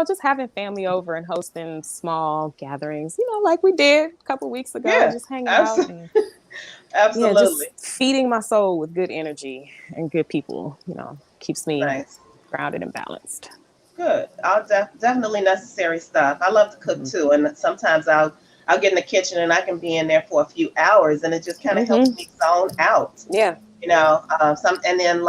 just having family over and hosting small gatherings, like we did a couple weeks ago, Yeah, just hanging out and absolutely. just feeding my soul with good energy and good people, keeps me Nice. grounded and balanced. Good. Definitely necessary stuff. I love to cook too, and sometimes I'll get in the kitchen and I can be in there for a few hours, and it just kind of helps me zone out. Yeah. And then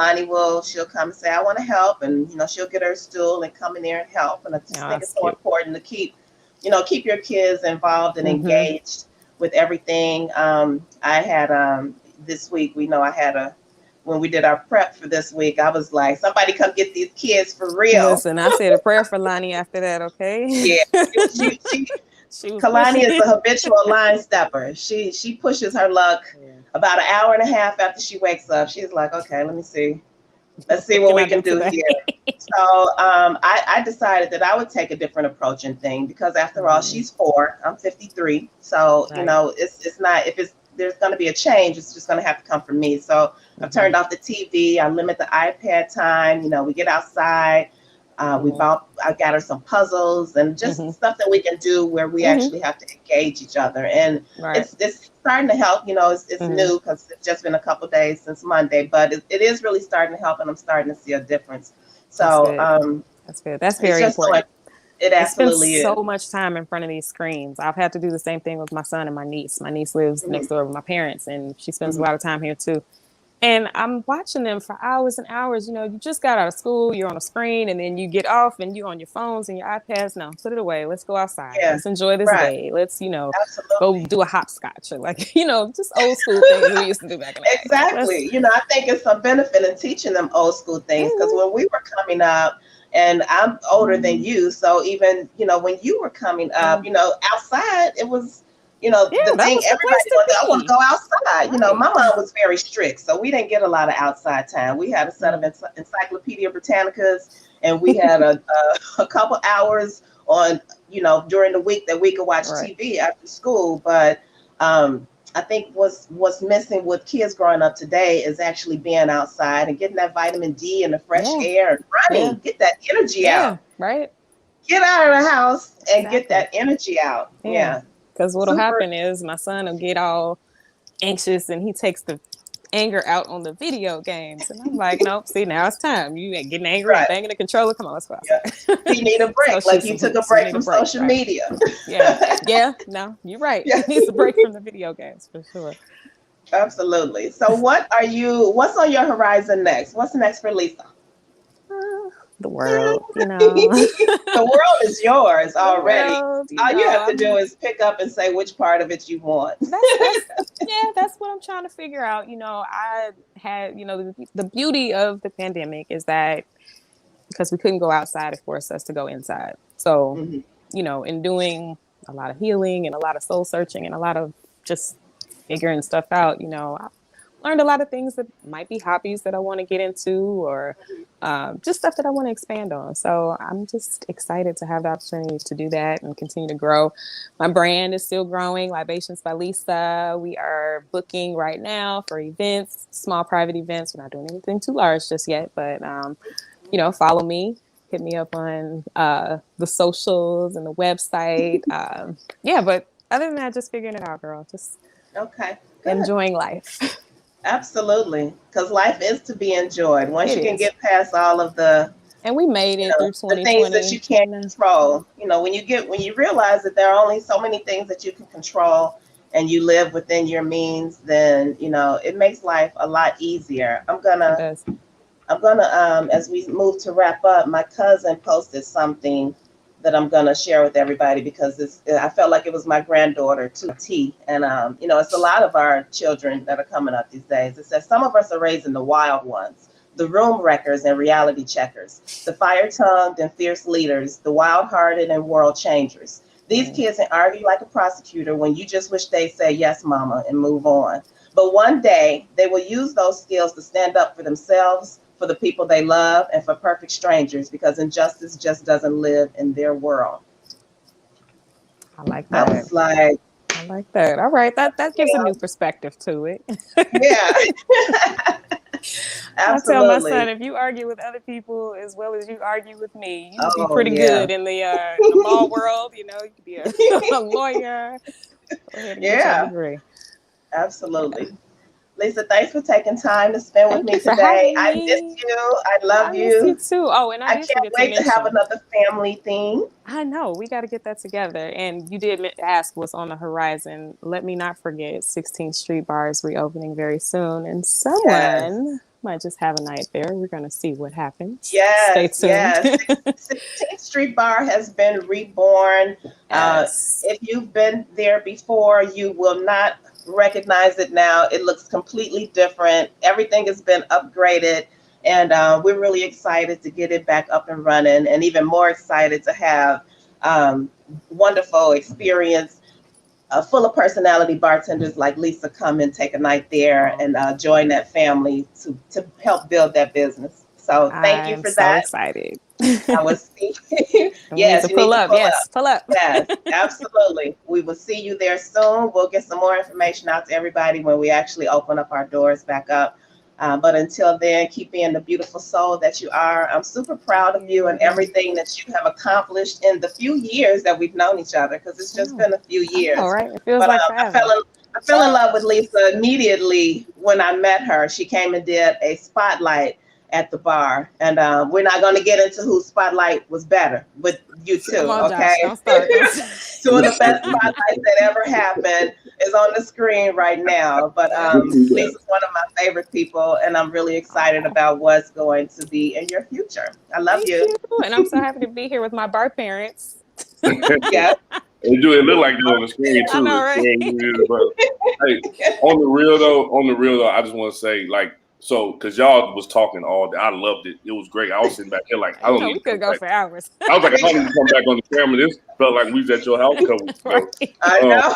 she'll come and say, I want to help, and she'll get her stool and come in there and help. And I just think it's so important to keep your kids involved and engaged with everything. I had this week, when we did our prep for this week, I was like, somebody come get these kids for real. Listen, I said a prayer for Lonnie after that, okay? Yeah. Kalani is a habitual line stepper. She pushes her luck about an hour and a half after she wakes up. She's like, okay, let's see what we can do here. So I decided that I would take a different approach in things because after all, she's 4, I'm 53. So, it's not, if there's going to be a change, it's just going to have to come from me. So I've turned off the TV. I limit the iPad time. We get outside. I got her some puzzles and just stuff that we can do where we actually have to engage each other. And it's starting to help. It's new because it's just been a couple days since Monday, but it is really starting to help, and I'm starting to see a difference. So that's good. That's very important. It absolutely is. So much time in front of these screens. I've had to do the same thing with my son and my niece. My niece lives next door with my parents, and she spends a lot of time here too. And I'm watching them for hours and hours. You just got out of school, you're on a screen, and then you get off and you're on your phones and your iPads. No, put it away. Let's go outside. Yeah. Let's enjoy this day. Let's, go do a hopscotch or just old school things we used to do back in the day. Exactly. I think it's some benefit in teaching them old school things because when we were coming up, and I'm older than you, so even, when you were coming up, outside, it was, the thing everybody wanted, I want to go outside. My mom was very strict, so we didn't get a lot of outside time. We had a set of Encyclopedia Britannicas, and we had a couple hours on, during the week that we could watch TV after school. But I think what's missing with kids growing up today is actually being outside and getting that vitamin D and the fresh air and running. Get that energy out. Right. Get out of the house and get that energy out. Yeah. Because what'll happen is my son will get all anxious and he takes the anger out on the video games. And I'm like, nope, see, now it's time. You ain't getting angry and banging the controller. Come on, let's go outside. Yeah. You need a break, like you took a break from social media. Yeah, no, you're right. He needs a break from the video games for sure. Absolutely. So what's on your horizon next? What's next for Lisa? The world, The world is yours already. All you have to do is pick up and say which part of it you want. That's what I'm trying to figure out. I had, the beauty of the pandemic is that because we couldn't go outside, it forced us to go inside. So, in doing a lot of healing and a lot of soul searching and a lot of just figuring stuff out, I learned a lot of things that might be hobbies that I want to get into or just stuff that I want to expand on. So I'm just excited to have the opportunity to do that and continue to grow. My brand is still growing, Libations by Lisa. We are booking right now for events, small private events. We're not doing anything too large just yet, but, follow me. Hit me up on the socials and the website. But other than that, just figuring it out, girl. Just enjoying life. Absolutely. Because life is to be enjoyed. Once It you can is. get past all of the, And we made it through the things that 2020. you can't control. When you realize that there are only so many things that you can control and you live within your means, then, it makes life a lot easier. It does. As we move to wrap up, my cousin posted something that I'm gonna share with everybody because I felt like it was my granddaughter to a T. And it's a lot of our children that are coming up these days. It says some of us are raising the wild ones, the room wreckers and reality checkers, the fire-tongued and fierce leaders, the wild-hearted and world changers. These kids can argue like a prosecutor when you just wish they'd say yes, mama, and move on. But one day they will use those skills to stand up for themselves, for the people they love, and for perfect strangers, because injustice just doesn't live in their world. I like that. I was like, I like that. All right. That gives a new perspective to it. yeah. I tell my Absolutely. son, if you argue with other people as well as you argue with me, you will be Oh, pretty yeah. good in the law world. You could be a lawyer. Go ahead and get your degree. Absolutely. Lisa, thanks for taking time to spend with Thank me you for today. having I me. miss you. I love I you. miss you too. Oh, and I can't forget wait to have another family thing. I know. We got to get that together. And you did ask what's on the horizon. Let me not forget 16th Street Bar is reopening very soon. And someone might just have a night there. We're going to see what happens. Stay tuned. Yes. 16th Street Bar has been reborn. Yes. If you've been there before, you will not recognize it now. It looks completely different. Everything has been upgraded. And we're really excited to get it back up and running, and even more excited to have wonderful experience, full of personality bartenders like Lisa come and take a night there and join that family to help build that business. So thank you for that. I'm so excited. I will see you. Yes, you pull need to up. pull Yes, up. pull up. Yes, absolutely. We will see you there soon. We'll get some more information out to everybody when we actually open up our doors back up. But until then, keep being the beautiful soul that you are. I'm super proud of you and everything that you have accomplished in the few years that we've known each other, because it's just been a few years. All right. It feels like forever. I fell in love with Lisa immediately when I met her. She came and did a spotlight at the bar, and we're not going to get into whose spotlight was better, but you two, Come on, okay? Josh, don't start. Two of the best spotlights that ever happened is on the screen right now. But Lisa's one of my favorite people, and I'm really excited about what's going to be in your future. I love you. And I'm so happy to be here with my bar parents. Yeah. It look like you on the screen too. I know, right? Hey, on the real though, I just want to say, because y'all was talking all day. I loved it. It was great. I was sitting back here like, I don't need we could go for hours. I was like, I don't need to come back on the camera. This felt like we was at your house a couple weeks ago. I know.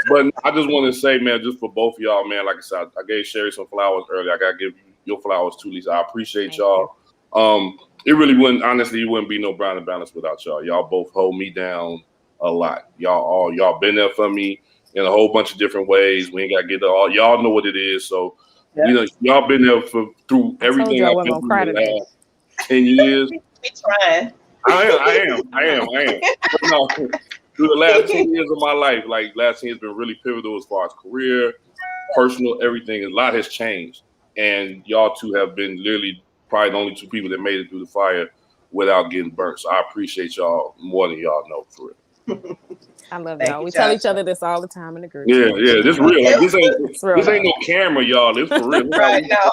But I just want to say, man, just for both of y'all, man, like I said, I gave Sherri some flowers earlier. I got to give you your flowers too, Lisa. I appreciate y'all. It really wouldn't be no Brown and Balance without y'all. Y'all both hold me down a lot. Y'all been there for me in a whole bunch of different ways. We ain't got to get to all. Y'all know what it is. So, y'all been there through everything I've been through the last 10 years. We trying. I am. But no, through the last 10 years of my life, last 10 years has been really pivotal as far as career, personal, everything. A lot has changed. And y'all two have been literally probably the only two people that made it through the fire without getting burnt. So I appreciate y'all more than y'all know, for real. I love y'all. We tell each other this all the time in the group. Yeah, this real. This ain't no camera, y'all. This for real. Right now.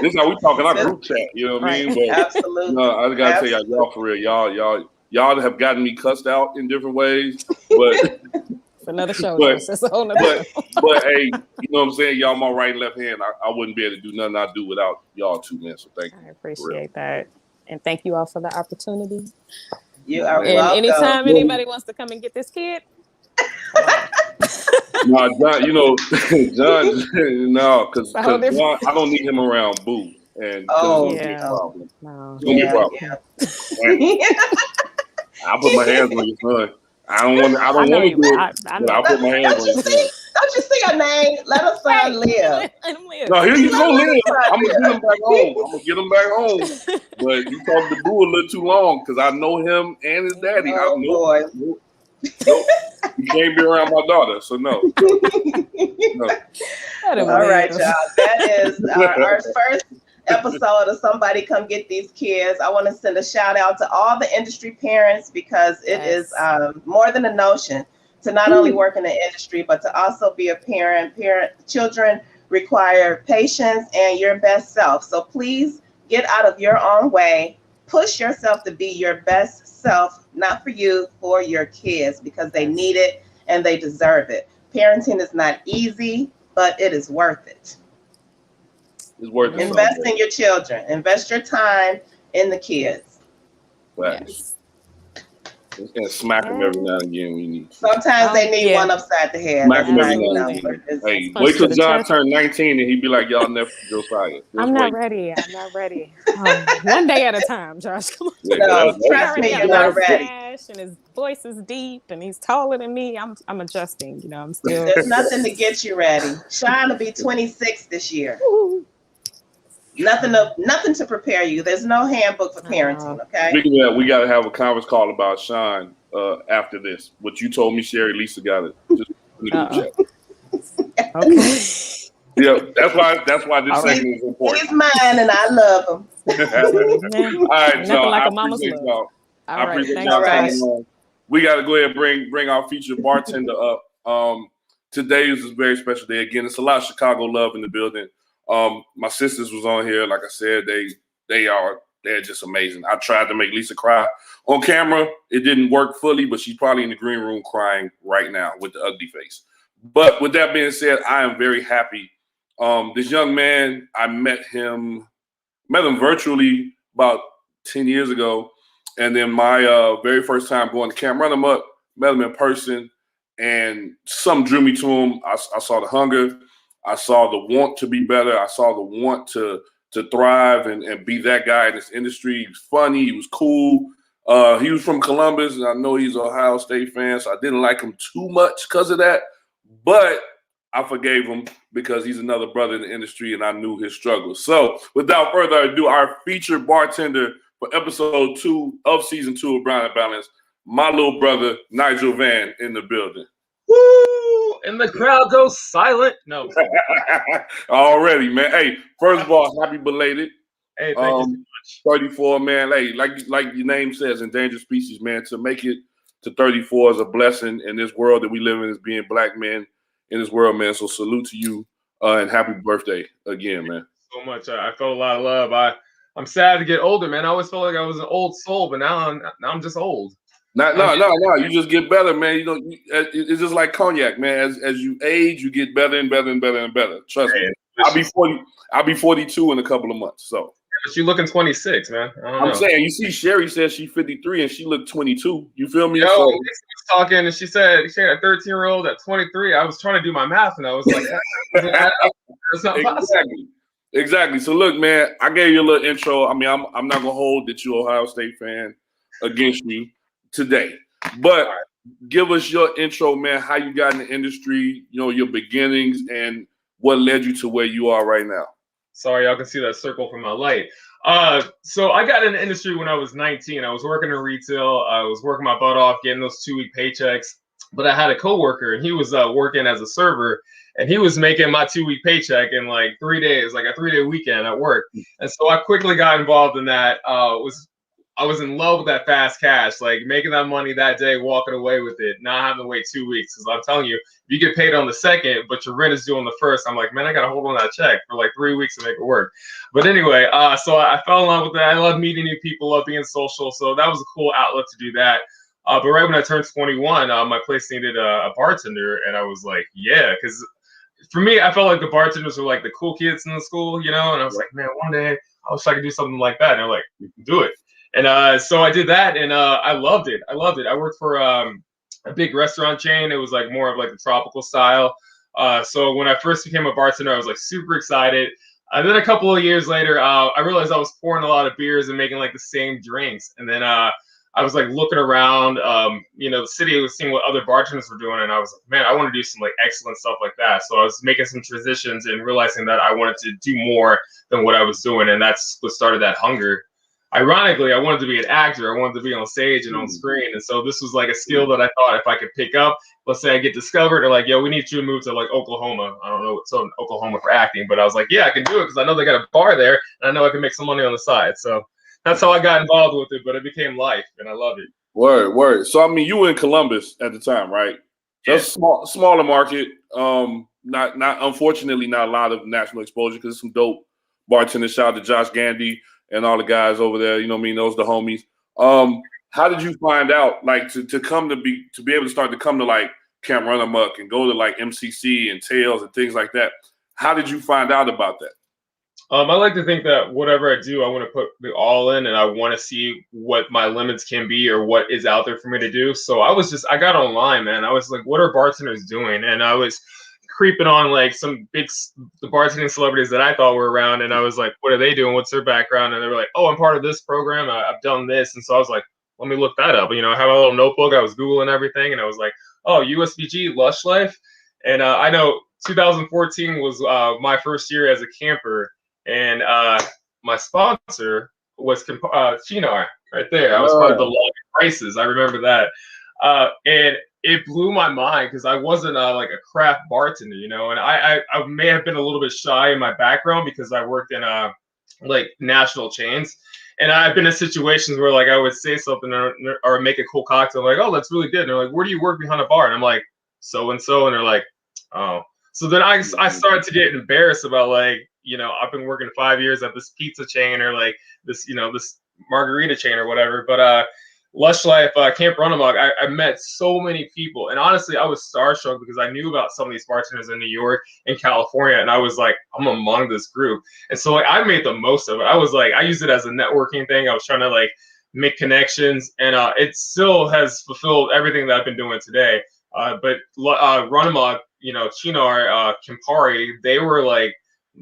This is how we talk in our group chat. You know what I mean? But, absolutely. No, I gotta tell y'all for real. Y'all have gotten me cussed out in different ways, but it's another show. That's a whole nother but hey, you know what I'm saying? Y'all my right and left hand. I wouldn't be able to do nothing I do without y'all two, man. So thank you. I appreciate that. And thank you all for the opportunity. You are and welcome. Anytime anybody wants to come and get this kid. No, John, John, no, because John, I don't need him around Boo. And it's gonna be a problem. No. It's gonna be a problem. I'll put my hands on your son. I don't want to do it, but I'll put my hands on your son. Don't you see her name? Let her son live. Let him live. No, he's gonna live. I'm gonna get him back home. But you talked to Boo a little too long because I know him and his daddy. Oh, boy. Nope. You can't be around my daughter, so no. No. All right, y'all. That is our first episode of Somebody Come Get These Kids. I want to send a shout out to all the industry parents because it is more than a notion to not only work in the industry, but to also be a parent. Children require patience and your best self. So please get out of your own way. Push yourself to be your best self, not for you, for your kids, because they need it and they deserve it. Parenting is not easy, but it is worth it. It's worth it. Invest in your children. Invest your time in the kids. Yes. Just gonna smack them every now and again when you need to. Sometimes they need one upside the head. Smack them every now and again. Hey, wait till John turn 19 and he'd be like, y'all never Josiah. I'm not ready. One day at a time, Josh. Come on. No, trust me, you're not ready. And his voice is deep and he's taller than me. I'm adjusting, you know, I'm still. There's nothing to get you ready. Sean will be 26 this year. Woo-hoo. Nothing to prepare you. There's no handbook for parenting, okay? Speaking of that, we got to have a conference call about Sean after this. What you told me, Sherri, Lisa got it. Just in the group chat. Okay. Yeah, that's why this segment is important. He's mine and I love him. All right, y'all. Like a mama's love. I appreciate y'all. We got to go ahead and bring our featured bartender up. Today is a very special day. Again, it's a lot of Chicago love in the building. My sisters was on here. Like I said, they're just amazing. I tried to make Lisa cry on camera. It didn't work fully, but she's probably in the green room crying right now with the ugly face. But with that being said, I am very happy. This young man, I met him virtually about 10 years ago. And then my very first time going to camp, run him up, met him in person, and something drew me to him. I saw the hunger. I saw the want to be better. I saw the want to thrive and be that guy in this industry. He was funny. He was cool. He was from Columbus, and I know he's an Ohio State fan, so I didn't like him too much because of that. But I forgave him because he's another brother in the industry, and I knew his struggles. So without further ado, our featured bartender for episode 2 of season 2 of Brown and Balance, my little brother, Nigal Vann, in the building. Woo! And the crowd goes silent. No. Already, man. Hey, first of all, happy belated. Hey, thank you so much. 34, man. Hey, like your name says, endangered species, man. To make it to 34 is a blessing in this world that we live in as being black men in this world, man. So salute to you and happy birthday again, man. So much. I felt a lot of love. I'm sad to get older, man. I always felt like I was an old soul, but now I'm just old. No. You just get better, man. You know, it's just like cognac, man. As you age, you get better and better and better and better. Trust me. I'll be 42 in a couple of months. So. But you looking 26, man. I'm saying, you see, Sherri says she's 53 and she looked 22. You feel me? Yo, Lisa was talking and she said she had a 13-year-old at 23. I was trying to do my math and I was like, that's not possible. Exactly. So look, man, I gave you a little intro. I mean, I'm not gonna hold that you're an Ohio State fan against you today, but give us your intro, man. How you got in the industry, you know, your beginnings, and what led you to where you are right now. Sorry, y'all can see that circle from my light. So I got in the industry when I was 19. I was working in retail. I was working my butt off, getting those 2-week paychecks. But I had a coworker, and he was working as a server, and he was making my 2-week paycheck in like 3 days, like a 3-day weekend at work. And so I quickly got involved in that. I was in love with that fast cash, like making that money that day, walking away with it, not having to wait 2 weeks. Because I'm telling you, if you get paid on the 2nd, but your rent is due on the 1st, I'm like, man, I got to hold on that check for like 3 weeks to make it work. But anyway, so I fell in love with that. I love meeting new people, love being social. So that was a cool outlet to do that. But right when I turned 21, my place needed a bartender. And I was like, yeah, because for me, I felt like the bartenders were like the cool kids in the school, you know? And I was like, man, one day I wish I could do something like that. And they're like, you can do it. And so I did that, and I loved it. I worked for a big restaurant chain. It was like more of like the tropical style. So when I first became a bartender, I was like super excited. And then a couple of years later, I realized I was pouring a lot of beers and making like the same drinks. And then I was like looking around, the city, was seeing what other bartenders were doing. And I was like, man, I want to do some like excellent stuff like that. So I was making some transitions and realizing that I wanted to do more than what I was doing. And that's what started that hunger. ironically, I wanted to be an actor. I wanted to be on stage and on screen. And so this was like a skill that I thought if I could pick up, let's say I get discovered, they're like, yo, we need you to move to like Oklahoma. I don't know what's in Oklahoma for acting, but I was like, yeah, I can do it because I know they got a bar there and I know I can make some money on the side. So that's how I got involved with it, but it became life and I love it. Word. So, I mean, you were in Columbus at the time, right? That's smaller market. Not unfortunately, not a lot of national exposure because some dope bartenders. Shout out to Josh Gandy and all the guys over there. You know what I mean? Those the homies. How did you find out, like, to be able to start to come to like Camp Run Amok and go to like MCC and Tails and things like that? How did you find out about that? I like to think that whatever I do, I want to put the all in and I want to see what my limits can be or what is out there for me to do. So I got online, man. I was like, what are bartenders doing? And I was creeping on like some the bartending celebrities that I thought were around. And I was like, what are they doing? What's their background? And they were like, oh, I'm part of this program. I've done this. And so I was like, let me look that up. You know, I have a little notebook. I was Googling everything. And I was like, oh, USBG, Lush Life. And I know 2014 was my first year as a camper. And my sponsor was Chinar right there. I was part of the long prices. I remember that. And it blew my mind because I wasn't like a craft bartender, you know, and I may have been a little bit shy in my background because I worked in like national chains. And I've been in situations where like I would say something or make a cool cocktail, like, oh, that's really good. And they're like, where do you work behind a bar? And I'm like, so and so. And they're like, oh. So then I started to get embarrassed about like, you know, I've been working 5 years at this pizza chain or like this, you know, this margarita chain or whatever. But Lush Life, Camp Run Amok, I met so many people. And honestly, I was starstruck because I knew about some of these bartenders in New York and California. And I was like, I'm among this group. And so like I made the most of it. I was like, I used it as a networking thing. I was trying to like make connections. And it still has fulfilled everything that I've been doing today. But Run Amok, you know, Chinar, Campari, they were like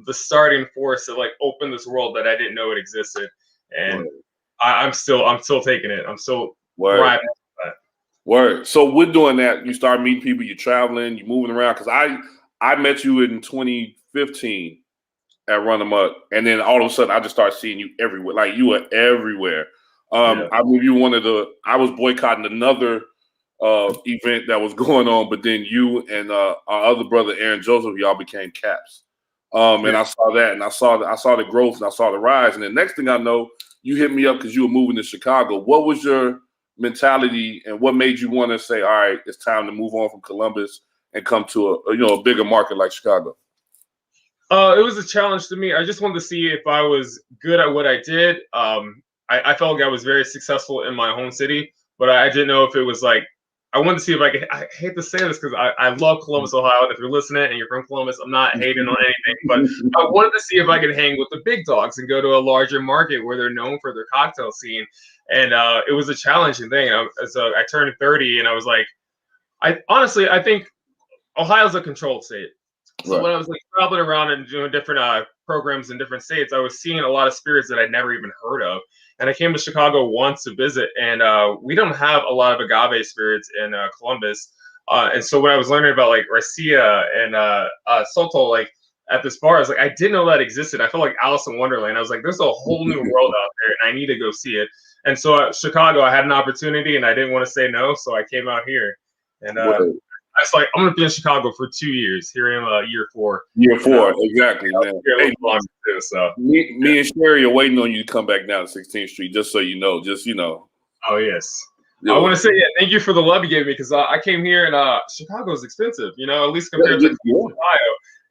the starting force to like open this world that I didn't know it existed. And I'm still taking it. I'm still thriving with that. Word. So we're doing that. You start meeting people, you're traveling, you're moving around. Because I met you in 2015 at Run Amok, and then all of a sudden I just started seeing you everywhere. Like you were everywhere. I believe you I was boycotting another event that was going on, but then you and our other brother Aaron Joseph, y'all became caps. And I saw that, and I saw the growth, and I saw the rise. And the next thing I know, you hit me up because you were moving to Chicago. What was your mentality, and what made you want to say, all right, it's time to move on from Columbus and come to a bigger market like Chicago? It was a challenge to me. I just wanted to see if I was good at what I did. I felt like I was very successful in my home city, but I didn't know if it was like, I wanted to see if I could. I hate to say this because I love Columbus, Ohio. And if you're listening and you're from Columbus, I'm not hating on anything, but I wanted to see if I could hang with the big dogs and go to a larger market where they're known for their cocktail scene. And it was a challenging thing. So I turned 30 and I was like, I think Ohio's a controlled state. So when I was like traveling around and doing different programs in different states, I was seeing a lot of spirits that I'd never even heard of. And I came to Chicago once to visit, and we don't have a lot of agave spirits in Columbus. And so when I was learning about like Racia and Soto, like at this bar, I was like, I didn't know that existed. I felt like Alice in Wonderland. I was like, there's a whole new world out there, and I need to go see it. And so at Chicago, I had an opportunity, and I didn't want to say no, so I came out here. And I was like, I'm going to be in Chicago for 2 years. Here I am, year 4. Year 4, exactly, man. Hey, too, so. Me and Sherri are waiting on you to come back down to 16th Street, just so you know. Oh, yes. I want to say, thank you for the love you gave me, because I came here, and Chicago is expensive, at least compared to Ohio.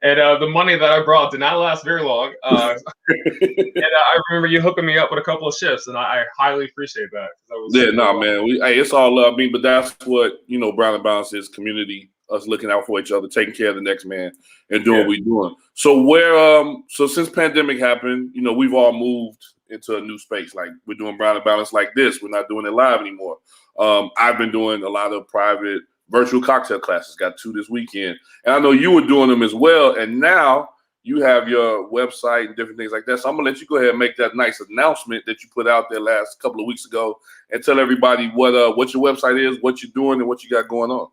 And the money that I brought did not last very long. And I remember you hooking me up with a couple of shifts, and I highly appreciate that. Man. It's all love. But that's what, Brown and Balance is: community, us looking out for each other, taking care of the next man, and doing what we're doing. So so since pandemic happened, we've all moved into a new space. Like we're doing Brown and Balance like this. We're not doing it live anymore. I've been doing a lot of private virtual cocktail classes, got 2 this weekend. And I know you were doing them as well. And now you have your website and different things like that. So I'm going to let you go ahead and make that nice announcement that you put out there last couple of weeks ago and tell everybody what your website is, what you're doing, and what you got going on.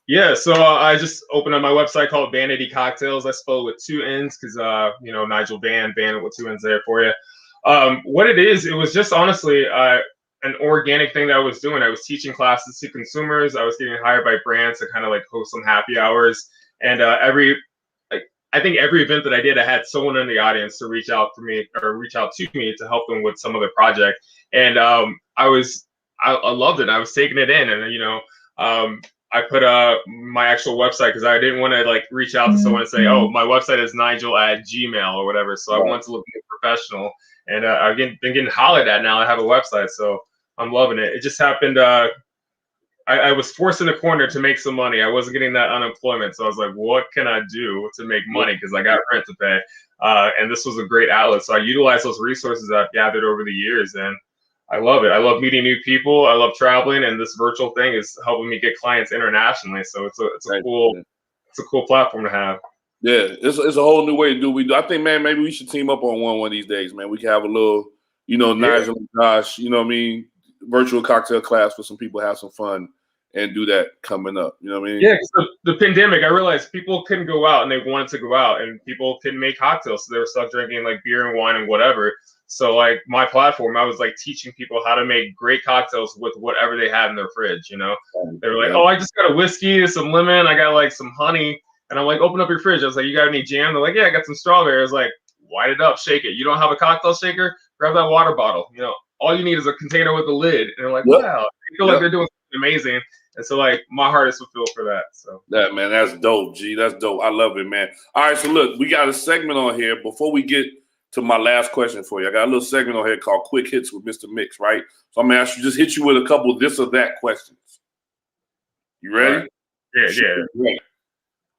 Yeah, so I just opened up my website called Vanity Cocktails. I spell it with 2 N's because, Nigal Vann, Vann with 2 N's there for you. What it is, it was just honestly an organic thing that I was doing. I was teaching classes to consumers. I was getting hired by brands to kind of like host some happy hours. And I think every event that I did, I had someone in the audience to reach out to me to help them with some other project. And I loved it. I was taking it in, and I put my actual website because I didn't want to like reach out to someone and say, oh, my website is Nigel@gmail or whatever. So I wanted to look more professional, and I've been getting hollered at now. I have a website, so I'm loving it. It just happened. I was forced in the corner to make some money. I wasn't getting that unemployment, so I was like, what can I do to make money? Because I got rent to pay, and this was a great outlet. So I utilized those resources I've gathered over the years, and I love it. I love meeting new people. I love traveling, and this virtual thing is helping me get clients internationally. So it's a cool platform to have. Yeah, it's a whole new way to do. I think, man, maybe we should team up on one of these days, man. We can have a little, Nigel and Josh, you know what I mean, virtual cocktail class for some people, have some fun, and do that coming up. You know what I mean? Yeah, because the pandemic, I realized people couldn't go out, and they wanted to go out, and people couldn't make cocktails, so they were stuck drinking like beer and wine and whatever. So like my platform, I was like teaching people how to make great cocktails with whatever they had in their fridge. They were like, oh, I just got a whiskey, some lemon, I got like some honey, and I'm like, open up your fridge. I was like, you got any jam? They're like, yeah, I got some strawberry. I was like, light it up, shake it. You don't have a cocktail shaker? Grab that water bottle. All you need is a container with a lid. And they're like, wow, I feel like they're doing something amazing. And so like my heart is fulfilled for that. So that, man, that's dope, G. That's dope. I love it, man. All right, so look, we got a segment on here before we get to my last question for you. I got a little segment on here called Quick Hits with Mr. Mix, right? So I'm gonna just hit you with a couple of this or that questions. You ready? Right. Yeah. Ready.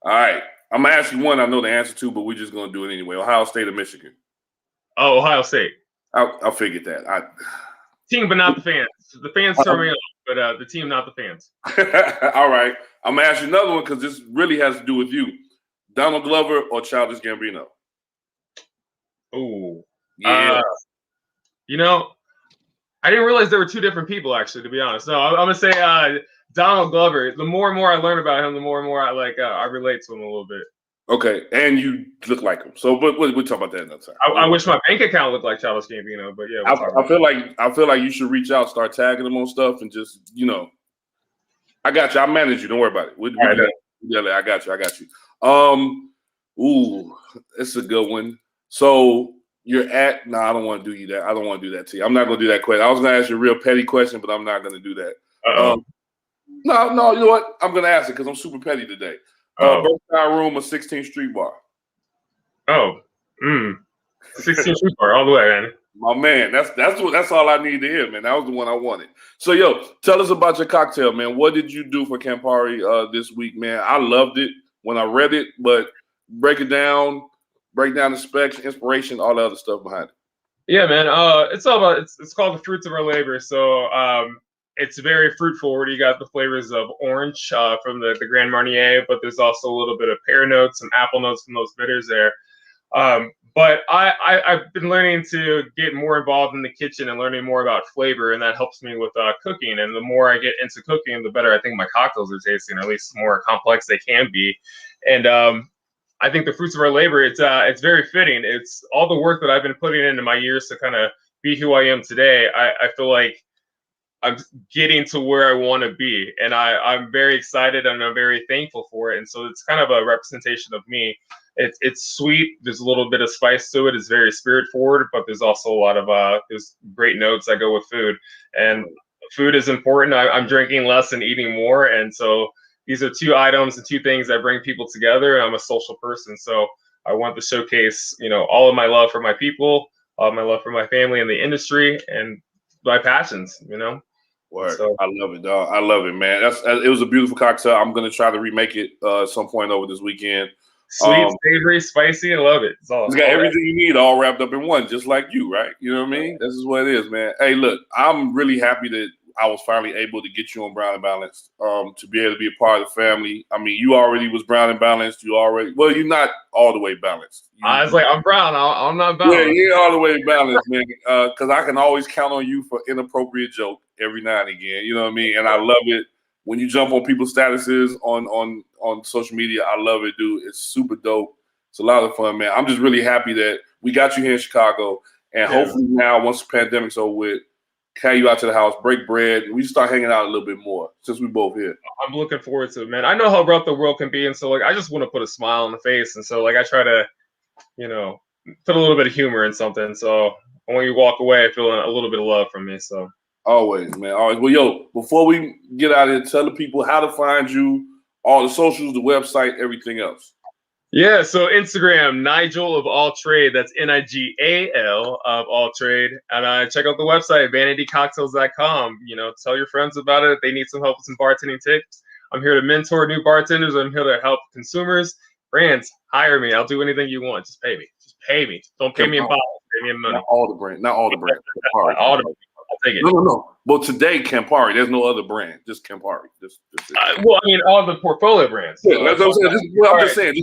All right. I'm gonna ask you one I know the answer to, but we're just gonna do it anyway. Ohio State or Michigan? Oh, Ohio State. I figured that. Team, but not the fans. The fans turn me on, but the team, not the fans. All right. I'm gonna ask you another one because this really has to do with you. Donald Glover or Childish Gambino? Oh, yeah. I didn't realize there were two different people, actually, to be honest. No, I'm gonna say Donald Glover. The more and more I learn about him, the more and more I relate to him a little bit. Okay, and you look like him. So, but we'll talk about that another time. I wish my bank account looked like Childish Gambino, but yeah. I feel like you should reach out, start tagging them on stuff, and just I got you. I'll manage you. Don't worry about it. I got you. Ooh, it's a good one. So you're at. No, I don't want to do you that. I don't want to do that to you. I'm not going to do that question. I was going to ask you a real petty question, but I'm not going to do that. No. You know what? I'm going to ask it because I'm super petty today. Burnside Room or 16th Street Bar? 16th Street Bar, all the way, man. My man, that's all I need to hear, man. That was the one I wanted. So, yo, tell us about your cocktail, man. What did you do for Campari this week, man? I loved it when I read it, but break down the specs, inspiration, all the other stuff behind it. Yeah, man. It's all about it's called the fruits of our labor. So it's very fruit forward. You got the flavors of orange from the Grand Marnier, but there's also a little bit of pear notes, some apple notes from those bitters there. But I've been learning to get more involved in the kitchen and learning more about flavor, and that helps me with cooking. And the more I get into cooking, the better I think my cocktails are tasting, or at least the more complex they can be. And I think the fruits of our labor, it's very fitting. It's all the work that I've been putting into my years to kind of be who I am today. I feel like I'm getting to where I want to be, and I'm very excited and I'm very thankful for it. And so it's kind of a representation of me. It's sweet. There's a little bit of spice to it. It's very spirit forward, but there's also a lot of there's great notes that go with food. And food is important. I'm drinking less and eating more, and so these are two items and two things that bring people together. I'm a social person, so I want to showcase, all of my love for my people, all of my love for my family and the industry, and my passions. Word. So, I love it, dog. I love it, man. It was a beautiful cocktail. I'm gonna try to remake it at some point over this weekend. Sweet, savory, spicy. I love it. It's got everything you need all wrapped up in one, just like you, right? You know what I mean? This is what it is, man. Hey, look, I'm really happy that I was finally able to get you on Brown and Balanced, to be able to be a part of the family. I mean, you already was Brown and Balanced. Well, you're not all the way balanced. I was like, I'm brown. I'm not balanced. Yeah, you're all the way balanced, man. Because I can always count on you for inappropriate joke every now and again. You know what I mean? And I love it when you jump on people's statuses on social media. I love it, dude. It's super dope. It's a lot of fun, man. I'm just really happy that we got you here in Chicago. And hopefully now, once the pandemic's over with, carry you out to the house, break bread, and we start hanging out a little bit more since we both here. I'm looking forward to it, man. I know how rough the world can be, and so like I just want to put a smile on the face, and so like I try to, put a little bit of humor in something. So when you walk away, feeling a little bit of love from me. So always, man, always. Well, yo, before we get out of here, tell the people how to find you, all the socials, the website, everything else. Yeah, so Instagram, Nigel of All Trade. That's Nigal of All Trade. And check out the website, vanitycocktails.com. Tell your friends about it if they need some help with some bartending tips. I'm here to mentor new bartenders. I'm here to help consumers. Brands, hire me. I'll do anything you want. Just pay me. Just pay me. Don't pay me in bottles. Pay me in money. Not all the brands. All the brands. I'll take it. No. Well, today, Campari. There's no other brand. Just Campari. Just well, I mean, all the portfolio brands. Yeah, that's what I'm saying. I'm just saying.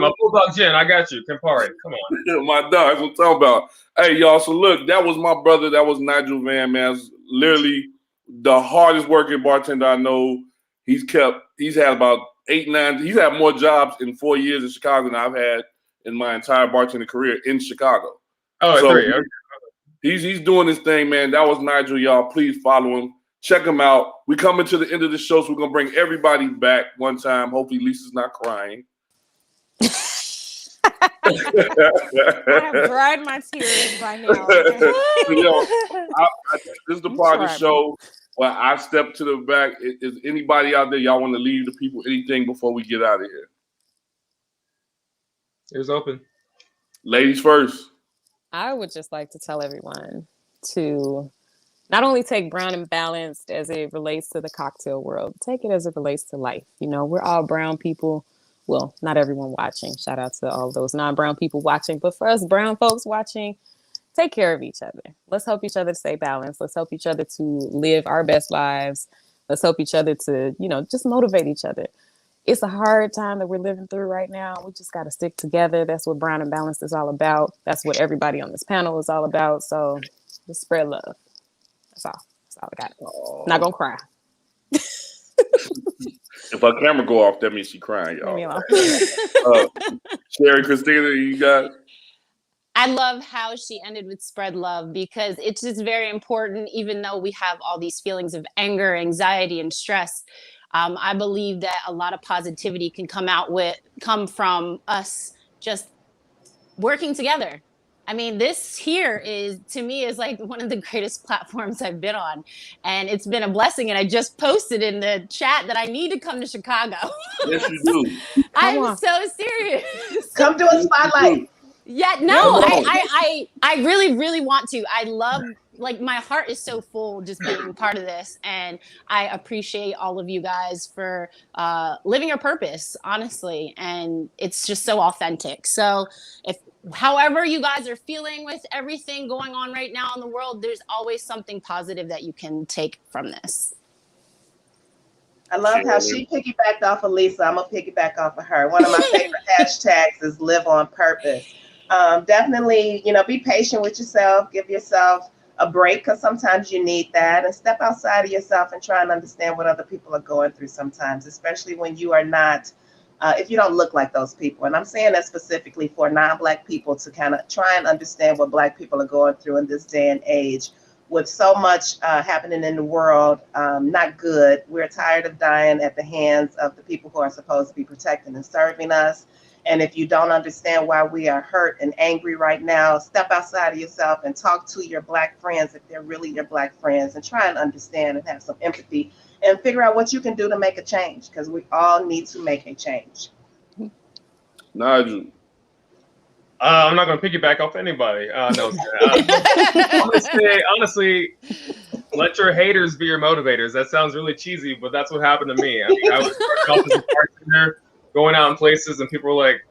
My Bulldog Gin. I got you. Campari. Come on. My dog. That's what I'm talking about. Hey, y'all. So look, that was my brother. That was Nigal Vann, man. It's literally the hardest working bartender I know. He's had about 8, 9. He's had more jobs in 4 years in Chicago than I've had in my entire bartending career in Chicago. Oh, so, I agree. He's doing his thing, man. That was Nigel, y'all. Please follow him. Check him out. We coming to the end of the show, so we're going to bring everybody back one time. Hopefully Lisa's not crying. I have dried my tears by now. This is the part of the show where I step to the back. Is anybody out there, y'all want to leave the people anything before we get out of here? It's open. Ladies first. I would just like to tell everyone to not only take Brown and Balanced as it relates to the cocktail world, take it as it relates to life. We're all brown people. Well, not everyone watching. Shout out to all those non-brown people watching. But for us brown folks watching, take care of each other. Let's help each other to stay balanced. Let's help each other to live our best lives. Let's help each other to, just motivate each other. It's a hard time that we're living through right now. We just got to stick together. That's what Brown and Balanced is all about. That's what everybody on this panel is all about. So just spread love. That's all I got. Not going to cry. If her camera go off, that means she crying, y'all. Sherri, Christina, you got? I love how she ended with spread love, because it's just very important, even though we have all these feelings of anger, anxiety, and stress. I believe that a lot of positivity can come from us just working together. I mean, this here to me is like one of the greatest platforms I've been on, and it's been a blessing. And I just posted in the chat that I need to come to Chicago. Yes, you do. I'm so serious. Come do a spotlight. Yeah, no, I really, really want to. I love, my heart is so full just being part of this. And I appreciate all of you guys for living your purpose, honestly. And it's just so authentic. So however you guys are feeling with everything going on right now in the world, there's always something positive that you can take from this. I love how she piggybacked off of Lisa. I'm going to piggyback off of her. One of my favorite hashtags is live on purpose. Definitely, be patient with yourself. Give yourself a break, because sometimes you need that, and step outside of yourself and try and understand what other people are going through sometimes, especially when you are not, if you don't look like those people. And I'm saying that specifically for non-Black people, to kind of try and understand what Black people are going through in this day and age. With so much happening in the world, not good. We're tired of dying at the hands of the people who are supposed to be protecting and serving us. And if you don't understand why we are hurt and angry right now, step outside of yourself and talk to your Black friends, if they're really your Black friends, and try and understand and have some empathy and figure out what you can do to make a change, because we all need to make a change. Nigel. I'm not going to piggyback off anybody. No, honestly, let your haters be your motivators. That sounds really cheesy, but that's what happened to me. I mean, I was starting off as a bartender, going out in places, and people were like,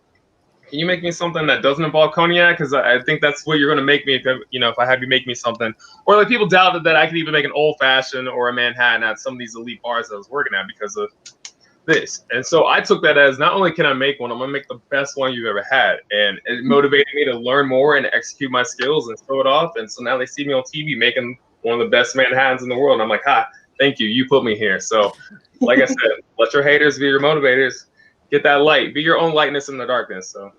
"Can you make me something that doesn't involve cognac? Because I think that's what you're going to make me if I have you make me something." Or like people doubted that I could even make an old fashioned or a Manhattan at some of these elite bars that I was working at because of this. And so I took that as, not only can I make one, I'm gonna make the best one you've ever had. And it motivated me to learn more and execute my skills and throw it off. And so now they see me on TV making one of the best Manhattans in the world. And I'm like, thank you. You put me here. So like I said, let your haters be your motivators. Get that light. Be your own lightness in the darkness. So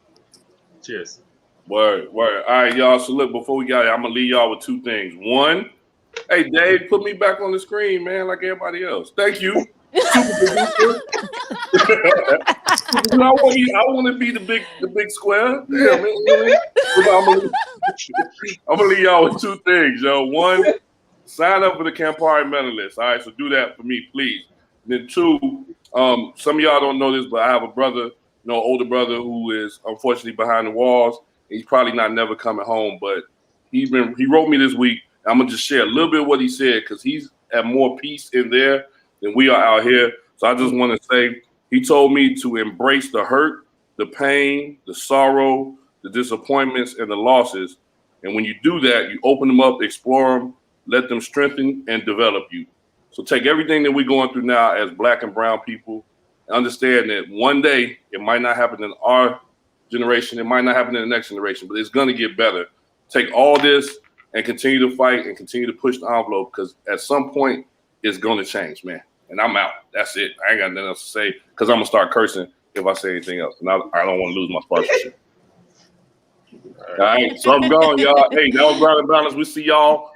cheers. Word. All right, y'all. So look, before we got it, I'm gonna leave y'all with two things. One, hey Dave, put me back on the screen, man, like everybody else. Thank you. Super producer. I want to be the big square. Damn, man. I'm gonna leave y'all with two things, yo. One, sign up for the Campari mailing list. All right, so do that for me, please. And then two, some of y'all don't know this, but I have a brother, older brother who is unfortunately behind the walls. He's probably not never coming home, but he wrote me this week. I'm gonna just share a little bit of what he said because he's at more peace in there than we are out here. So I just want to say he told me to embrace the hurt, the pain, the sorrow, the disappointments, and the losses. And when you do that, you open them up, explore them, let them strengthen and develop you. So take everything that we're going through now as Black and brown people, and understand that one day it might not happen in our generation, it might not happen in the next generation, but it's going to get better. Take all this and continue to fight and continue to push the envelope because at some point it's going to change, man. And I'm out. That's it. I ain't got nothing else to say because I'm going to start cursing if I say anything else. And I don't want to lose my sponsorship. All right, so I'm gone, y'all. Hey, that was Ground and Balance. We see y'all